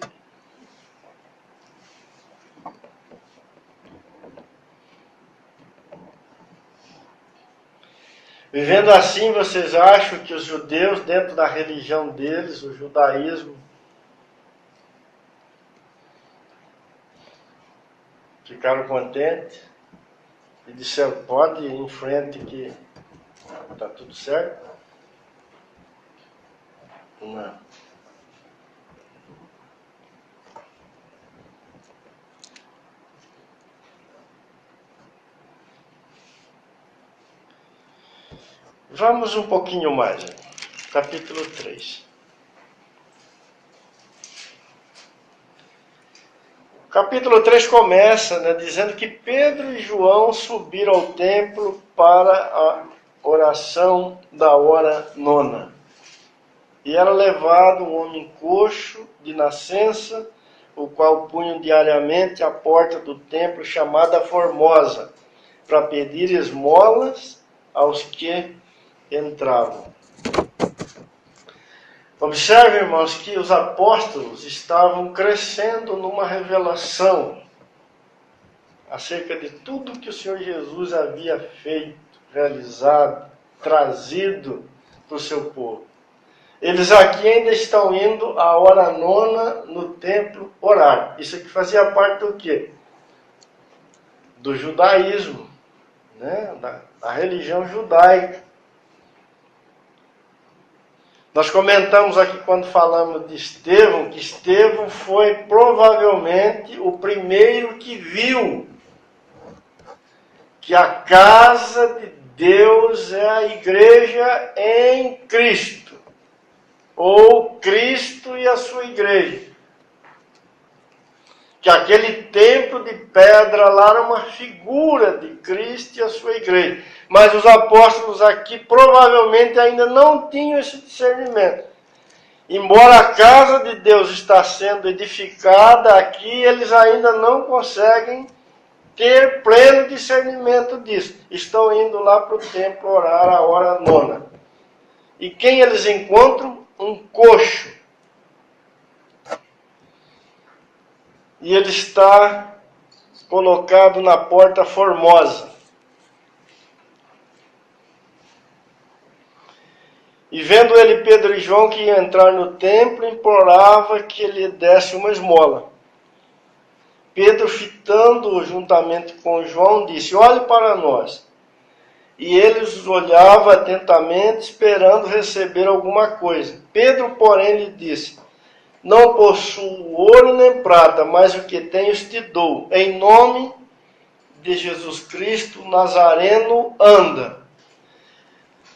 Vivendo assim, vocês acham que os judeus, dentro da religião deles, o judaísmo, ficaram contentes e disseram, pode ir em frente que está tudo certo? Não. Vamos um pouquinho mais. Capítulo 3. Capítulo 3 começa, né, dizendo que Pedro e João subiram ao templo para a oração da hora nona. E era levado um homem coxo de nascença, o qual punham diariamente à porta do templo chamada Formosa, para pedir esmolas aos que entravam. Observe, irmãos, que os apóstolos estavam crescendo numa revelação acerca de tudo que o Senhor Jesus havia feito, realizado, trazido para o seu povo. Eles aqui ainda estão indo à hora nona no templo orar. Isso aqui fazia parte do quê? Do judaísmo, né? da religião judaica. Nós comentamos aqui quando falamos de Estevão, que Estevão foi provavelmente o primeiro que viu que a casa de Deus é a igreja em Cristo, ou Cristo e a sua igreja. Que aquele templo de pedra lá era uma figura de Cristo e a sua igreja. Mas os apóstolos aqui provavelmente ainda não tinham esse discernimento. Embora a casa de Deus está sendo edificada aqui, eles ainda não conseguem ter pleno discernimento disso. Estão indo lá para o templo orar a hora nona. E quem eles encontram? Um coxo. E ele está colocado na porta formosa. E vendo ele Pedro e João que iam entrar no templo, implorava que ele desse uma esmola. Pedro, fitando-o juntamente com João, disse: olhe para nós. E ele os olhava atentamente, esperando receber alguma coisa. Pedro, porém, lhe disse: não possuo ouro nem prata, mas o que tenho te dou. Em nome de Jesus Cristo Nazareno, anda.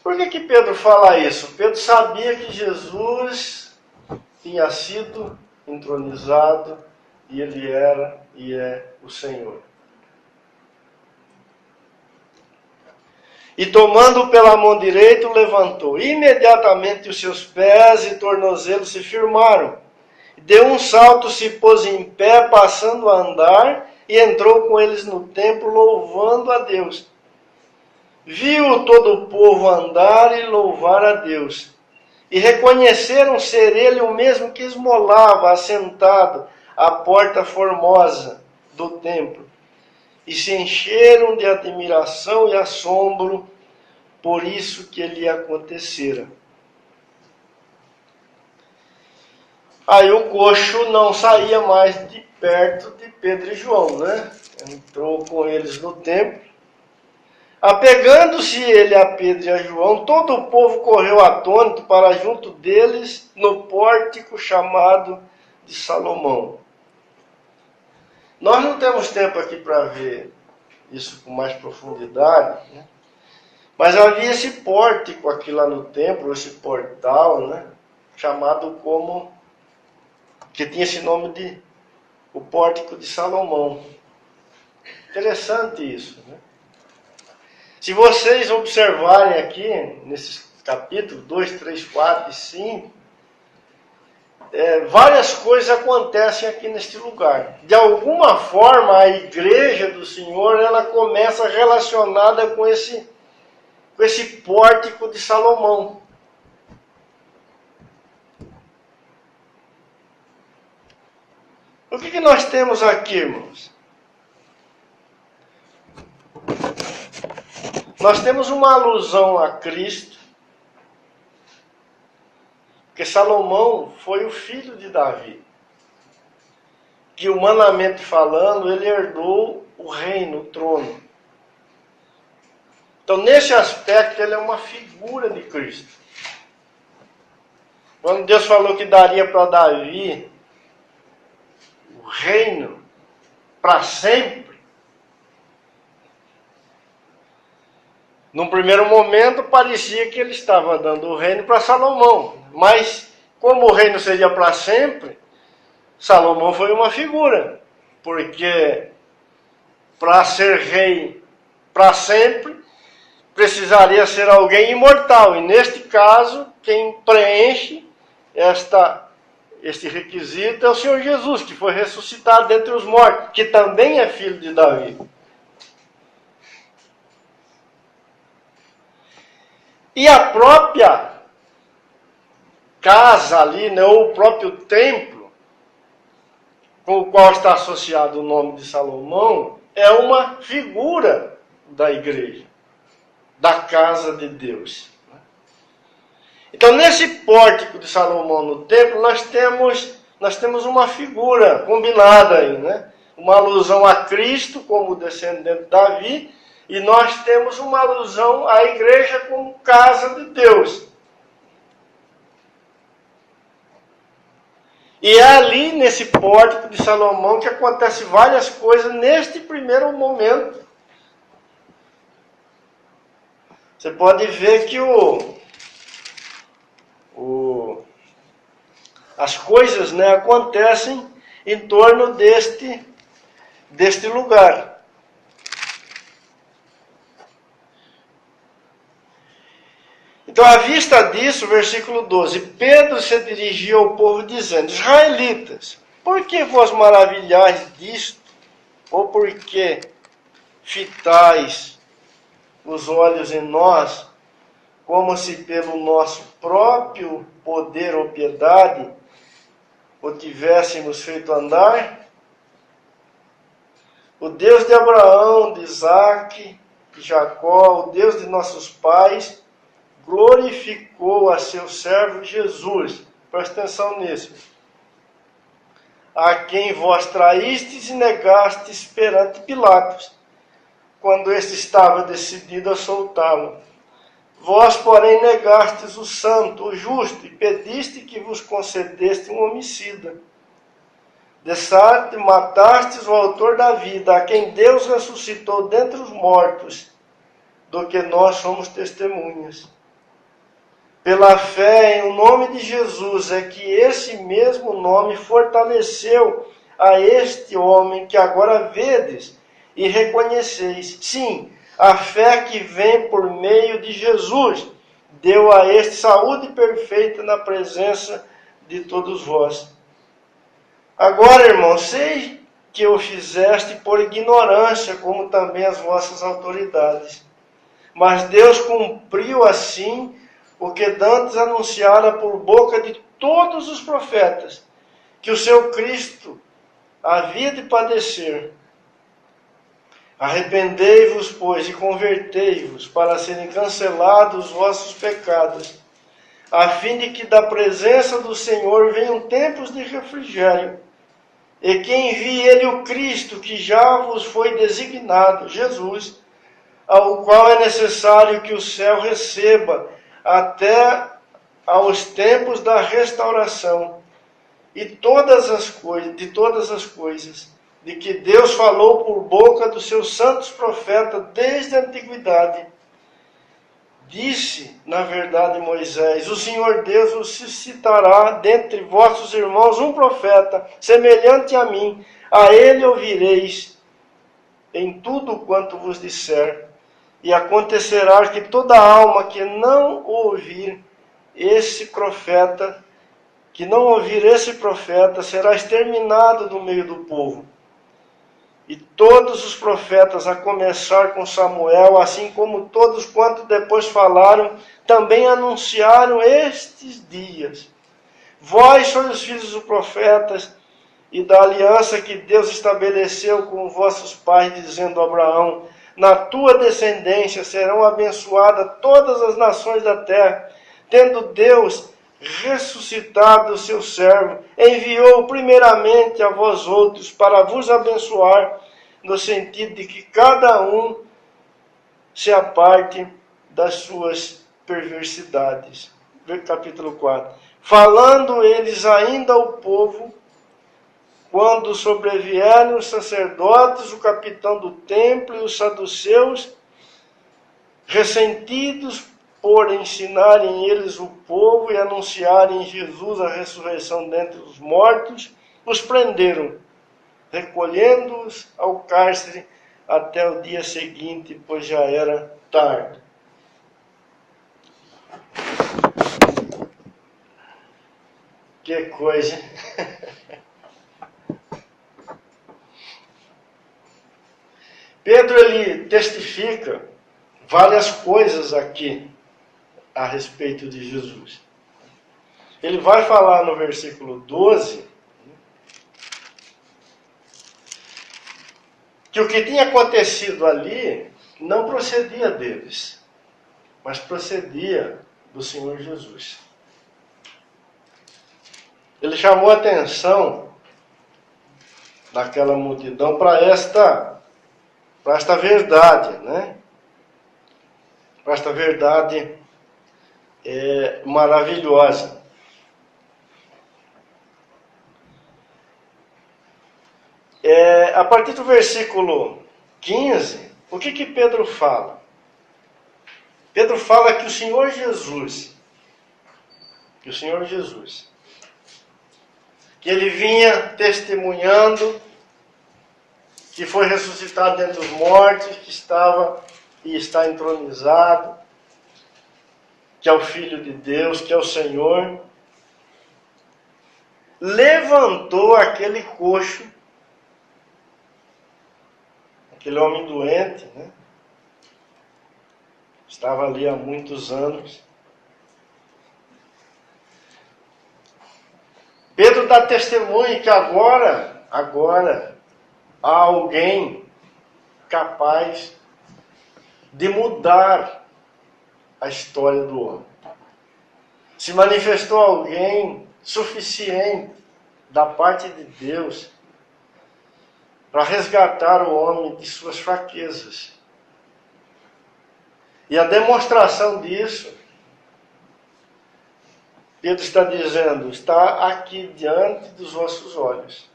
Por que Pedro fala isso? Pedro sabia que Jesus tinha sido entronizado e ele era e é o Senhor. E tomando-o pela mão direita, o levantou. Imediatamente os seus pés e tornozelos se firmaram. Deu um salto, se pôs em pé, passando a andar, e entrou com eles no templo, louvando a Deus. Viu todo o povo andar e louvar a Deus. E reconheceram ser ele o mesmo que esmolava, assentado à porta formosa do templo. E se encheram de admiração e assombro por isso que lhe acontecera. Aí o coxo não saía mais de perto de Pedro e João, né? Entrou com eles no templo. Apegando-se ele a Pedro e a João, todo o povo correu atônito para junto deles no pórtico chamado de Salomão. Nós não temos tempo aqui para ver isso com mais profundidade, né? Mas havia esse pórtico aqui lá no templo, esse portal, né? Chamado como, que tinha esse nome de o pórtico de Salomão. Interessante isso, né? Se vocês observarem aqui, nesses capítulos 2, 3, 4 e 5, várias coisas acontecem aqui neste lugar. De alguma forma, a igreja do Senhor, ela começa relacionada com esse pórtico de Salomão. O que nós temos aqui, irmãos? Nós temos uma alusão a Cristo, porque Salomão foi o filho de Davi, que humanamente falando, ele herdou o reino, o trono. Então, nesse aspecto, ele é uma figura de Cristo. Quando Deus falou que daria para Davi o reino para sempre, Num primeiro momento, parecia que ele estava dando o reino para Salomão. Mas, como o reino seria para sempre, Salomão foi uma figura. Porque, para ser rei para sempre, precisaria ser alguém imortal. E, neste caso, quem preenche este requisito é o Senhor Jesus, que foi ressuscitado dentre os mortos, que também é filho de Davi. E a própria casa ali, né, ou o próprio templo, com o qual está associado o nome de Salomão, é uma figura da igreja, da casa de Deus. Então, nesse pórtico de Salomão no templo, nós temos uma figura combinada aí, né? Uma alusão a Cristo como descendente de Davi, e nós temos uma alusão à igreja como casa de Deus. E é ali, nesse pórtico de Salomão, que acontece várias coisas neste primeiro momento. Você pode ver que as coisas, né, acontecem em torno deste lugar. Então, à vista disso, versículo 12, Pedro se dirigiu ao povo dizendo: Israelitas, por que vos maravilhais disto? Ou por que fitais os olhos em nós, como se pelo nosso próprio poder ou piedade o tivéssemos feito andar? O Deus de Abraão, de Isaque, de Jacó, o Deus de nossos pais, glorificou a seu servo Jesus. Presta atenção nisso. A quem vós traístes e negastes perante Pilatos, quando este estava decidido a soltá-lo. Vós, porém, negastes o santo, o justo, e pediste que vos concedeste um homicida. Matastes o autor da vida, a quem Deus ressuscitou dentre os mortos, do que nós somos testemunhas. Pela fé em o nome de Jesus é que esse mesmo nome fortaleceu a este homem que agora vedes e reconheceis. Sim, a fé que vem por meio de Jesus deu a este saúde perfeita na presença de todos vós. Agora, irmãos, sei que o fizeste por ignorância, como também as vossas autoridades. Mas Deus cumpriu assim o que dantes anunciara por boca de todos os profetas, que o seu Cristo havia de padecer. Arrependei-vos, pois, e convertei-vos, para serem cancelados os vossos pecados, a fim de que da presença do Senhor venham tempos de refrigério, e que envie Ele o Cristo, que já vos foi designado, Jesus, ao qual é necessário que o céu receba até aos tempos da restauração e de todas as coisas, de que Deus falou por boca dos seus santos profetas desde a antiguidade. Disse, na verdade, Moisés: o Senhor Deus vos suscitará dentre vossos irmãos um profeta, semelhante a mim. A ele ouvireis em tudo quanto vos disser. E acontecerá que toda alma que não ouvir esse profeta, será exterminado do meio do povo. E todos os profetas, a começar com Samuel, assim como todos quanto depois falaram, também anunciaram estes dias. Vós sois os filhos dos profetas e da aliança que Deus estabeleceu com vossos pais, dizendo a Abraão: na tua descendência serão abençoadas todas as nações da terra. Tendo Deus ressuscitado o seu servo, enviou primeiramente a vós outros para vos abençoar, no sentido de que cada um se aparte das suas perversidades. Capítulo 4. Falando eles ainda ao povo, quando sobrevieram os sacerdotes, o capitão do templo e os saduceus, ressentidos por ensinarem eles o povo e anunciarem Jesus a ressurreição dentre os mortos, os prenderam, recolhendo-os ao cárcere até o dia seguinte, pois já era tarde. Que coisa! Pedro, ele testifica várias coisas aqui a respeito de Jesus. Ele vai falar no versículo 12 que o que tinha acontecido ali não procedia deles, mas procedia do Senhor Jesus. Ele chamou a atenção daquela multidão para esta verdade, né? Para esta verdade maravilhosa. A partir do versículo 15, o que Pedro fala? Pedro fala que o Senhor Jesus, que ele vinha testemunhando que foi ressuscitado dentre os mortos, que estava e está entronizado, que é o Filho de Deus, que é o Senhor, levantou aquele coxo, aquele homem doente, né? Estava ali há muitos anos. Pedro dá testemunho que agora há alguém capaz de mudar a história do homem. Se manifestou alguém suficiente da parte de Deus para resgatar o homem de suas fraquezas. E a demonstração disso, Pedro está dizendo, está aqui diante dos vossos olhos.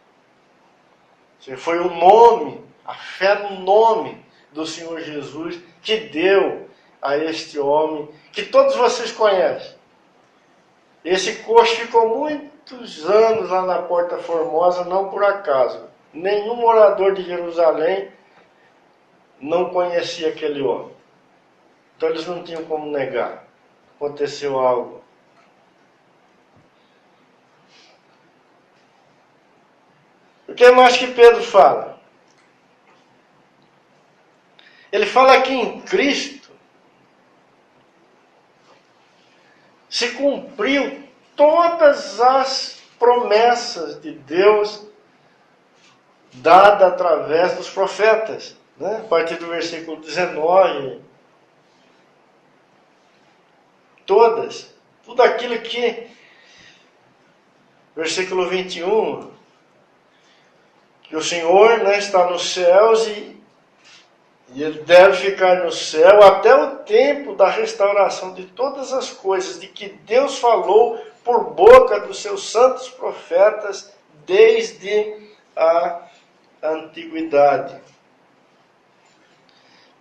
Foi o nome, a fé no nome do Senhor Jesus que deu a este homem, que todos vocês conhecem. Esse coxo ficou muitos anos lá na Porta Formosa, não por acaso. Nenhum morador de Jerusalém não conhecia aquele homem. Então eles não tinham como negar. Aconteceu algo. O que mais que Pedro fala? Ele fala que em Cristo se cumpriu todas as promessas de Deus dadas através dos profetas. Né? A partir do versículo 19. Todas. Tudo aquilo que... Versículo 21. Que o Senhor, né, está nos céus e ele deve ficar no céu até o tempo da restauração de todas as coisas de que Deus falou por boca dos seus santos profetas desde a antiguidade.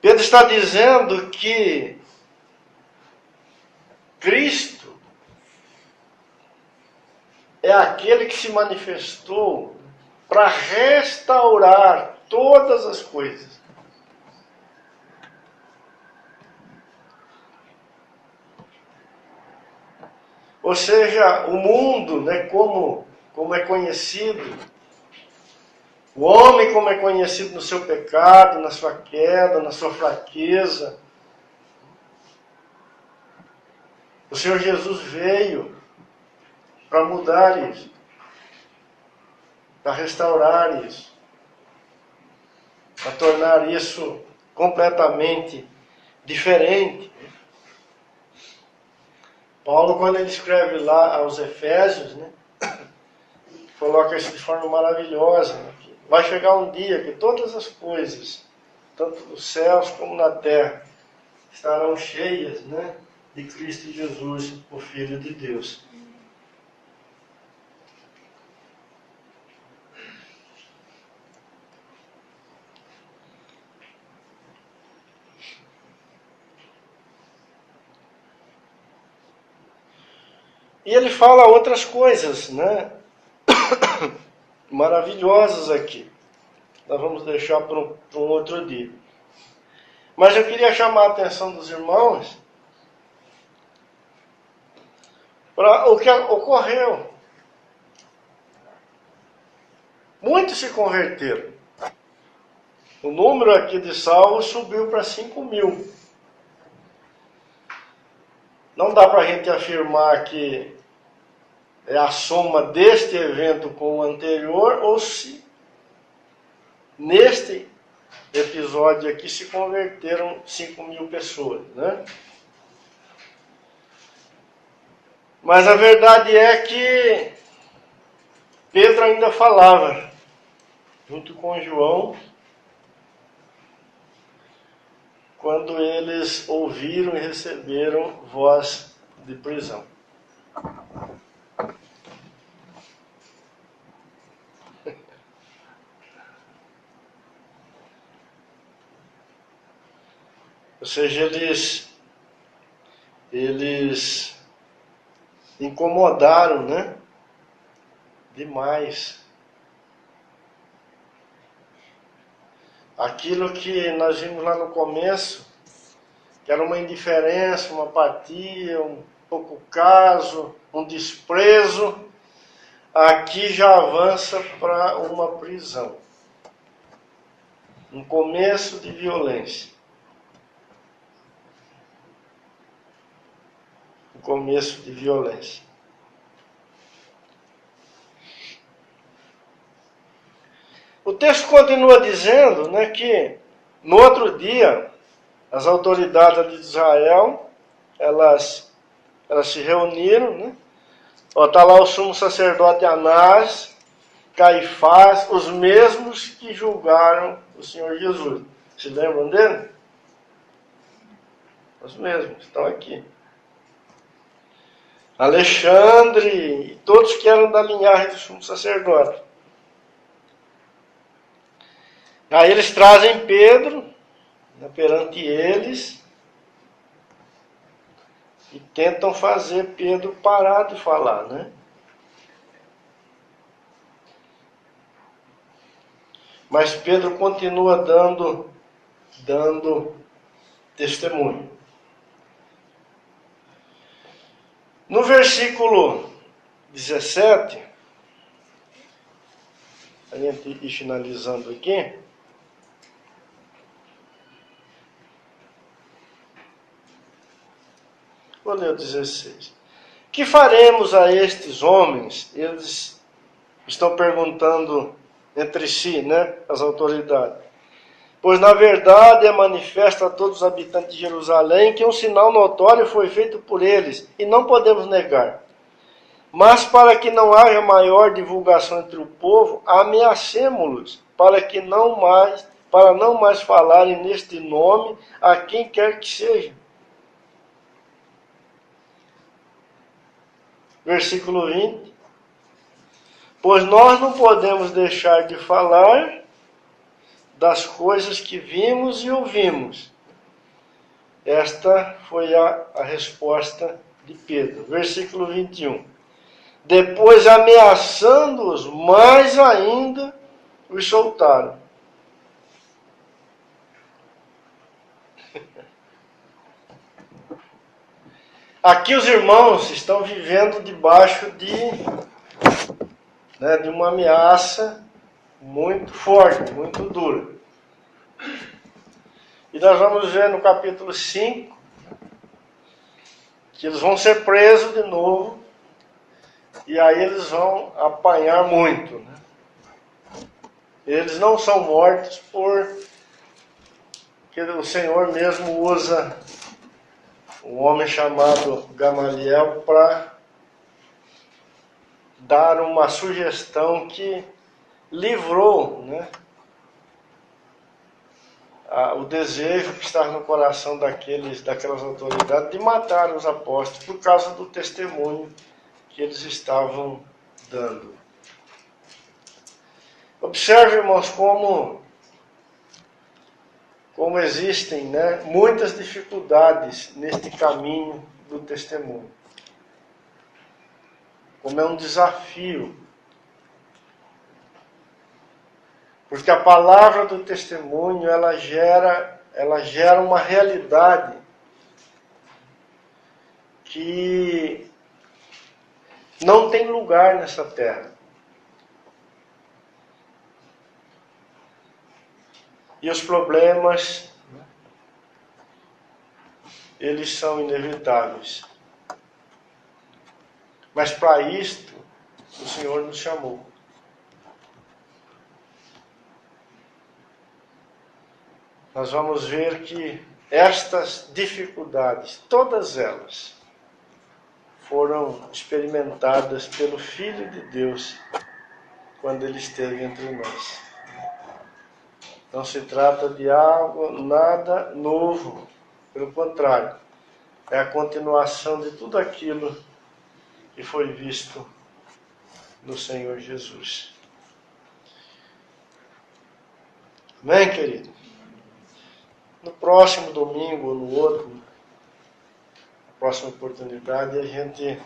Pedro está dizendo que Cristo é aquele que se manifestou para restaurar todas as coisas. Ou seja, o mundo, né, como é conhecido, o homem como é conhecido no seu pecado, na sua queda, na sua fraqueza. O Senhor Jesus veio para mudar isso, para restaurar isso, para tornar isso completamente diferente. Paulo, quando ele escreve lá aos Efésios, né, coloca isso de forma maravilhosa. Né, que vai chegar um dia que todas as coisas, tanto nos céus como na terra, estarão cheias, né, de Cristo Jesus, o Filho de Deus. E ele fala outras coisas, né? Maravilhosas aqui. Nós vamos deixar para um outro dia. Mas eu queria chamar a atenção dos irmãos para o que ocorreu. Muitos se converteram. O número aqui de salvos subiu para 5.000. Não dá para a gente afirmar que é a soma deste evento com o anterior, ou se neste episódio aqui se converteram 5.000 pessoas, né? Mas a verdade é que Pedro ainda falava, junto com João, quando eles ouviram e receberam voz de prisão. Ou seja, eles incomodaram, né? Demais. Aquilo que nós vimos lá no começo, que era uma indiferença, uma apatia, um pouco caso, um desprezo, aqui já avança para uma prisão. Um começo de violência. Um começo de violência. O texto continua dizendo, né, que no outro dia as autoridades de Israel elas se reuniram, né? Está lá o sumo sacerdote Anás, Caifás, os mesmos que julgaram o Senhor Jesus. Se lembram dele? Os mesmos, estão aqui. Alexandre e todos que eram da linhagem do sumo sacerdote. Aí eles trazem Pedro, né, perante eles e tentam fazer Pedro parar de falar, né? Mas Pedro continua dando testemunho. No versículo 17, a gente ir finalizando aqui, vou ler o 16. Que faremos a estes homens? Eles estão perguntando entre si, né, as autoridades. Pois na verdade é manifesto a todos os habitantes de Jerusalém que um sinal notório foi feito por eles, e não podemos negar. Mas para que não haja maior divulgação entre o povo, ameacemo-los, para não mais falarem neste nome a quem quer que seja. Versículo 20. Pois nós não podemos deixar de falar das coisas que vimos e ouvimos. Esta foi a resposta de Pedro. Versículo 21. Depois, ameaçando-os mais ainda, os soltaram. Aqui os irmãos estão vivendo debaixo de uma ameaça muito forte, muito dura. E nós vamos ver no capítulo 5 que eles vão ser presos de novo e aí eles vão apanhar muito, né? Eles não são mortos porque o Senhor mesmo usa um homem chamado Gamaliel para dar uma sugestão que livrou, né, o desejo que estava no coração daquelas autoridades de matar os apóstolos por causa do testemunho que eles estavam dando. Observe, irmãos, como existem, né, muitas dificuldades neste caminho do testemunho. como é um desafio. Porque a palavra do testemunho, ela gera uma realidade que não tem lugar nessa terra. E os problemas, eles são inevitáveis. Mas para isto, o Senhor nos chamou. Nós vamos ver que estas dificuldades, todas elas, foram experimentadas pelo Filho de Deus quando Ele esteve entre nós. Não se trata de algo, nada novo. Pelo contrário, é a continuação de tudo aquilo que foi visto no Senhor Jesus. Amém, querido? No próximo domingo ou no outro, na próxima oportunidade, a gente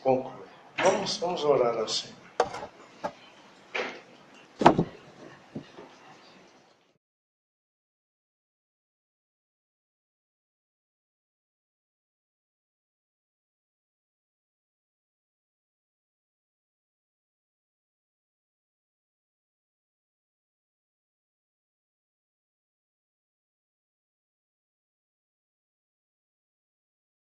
conclui. Vamos orar ao Senhor.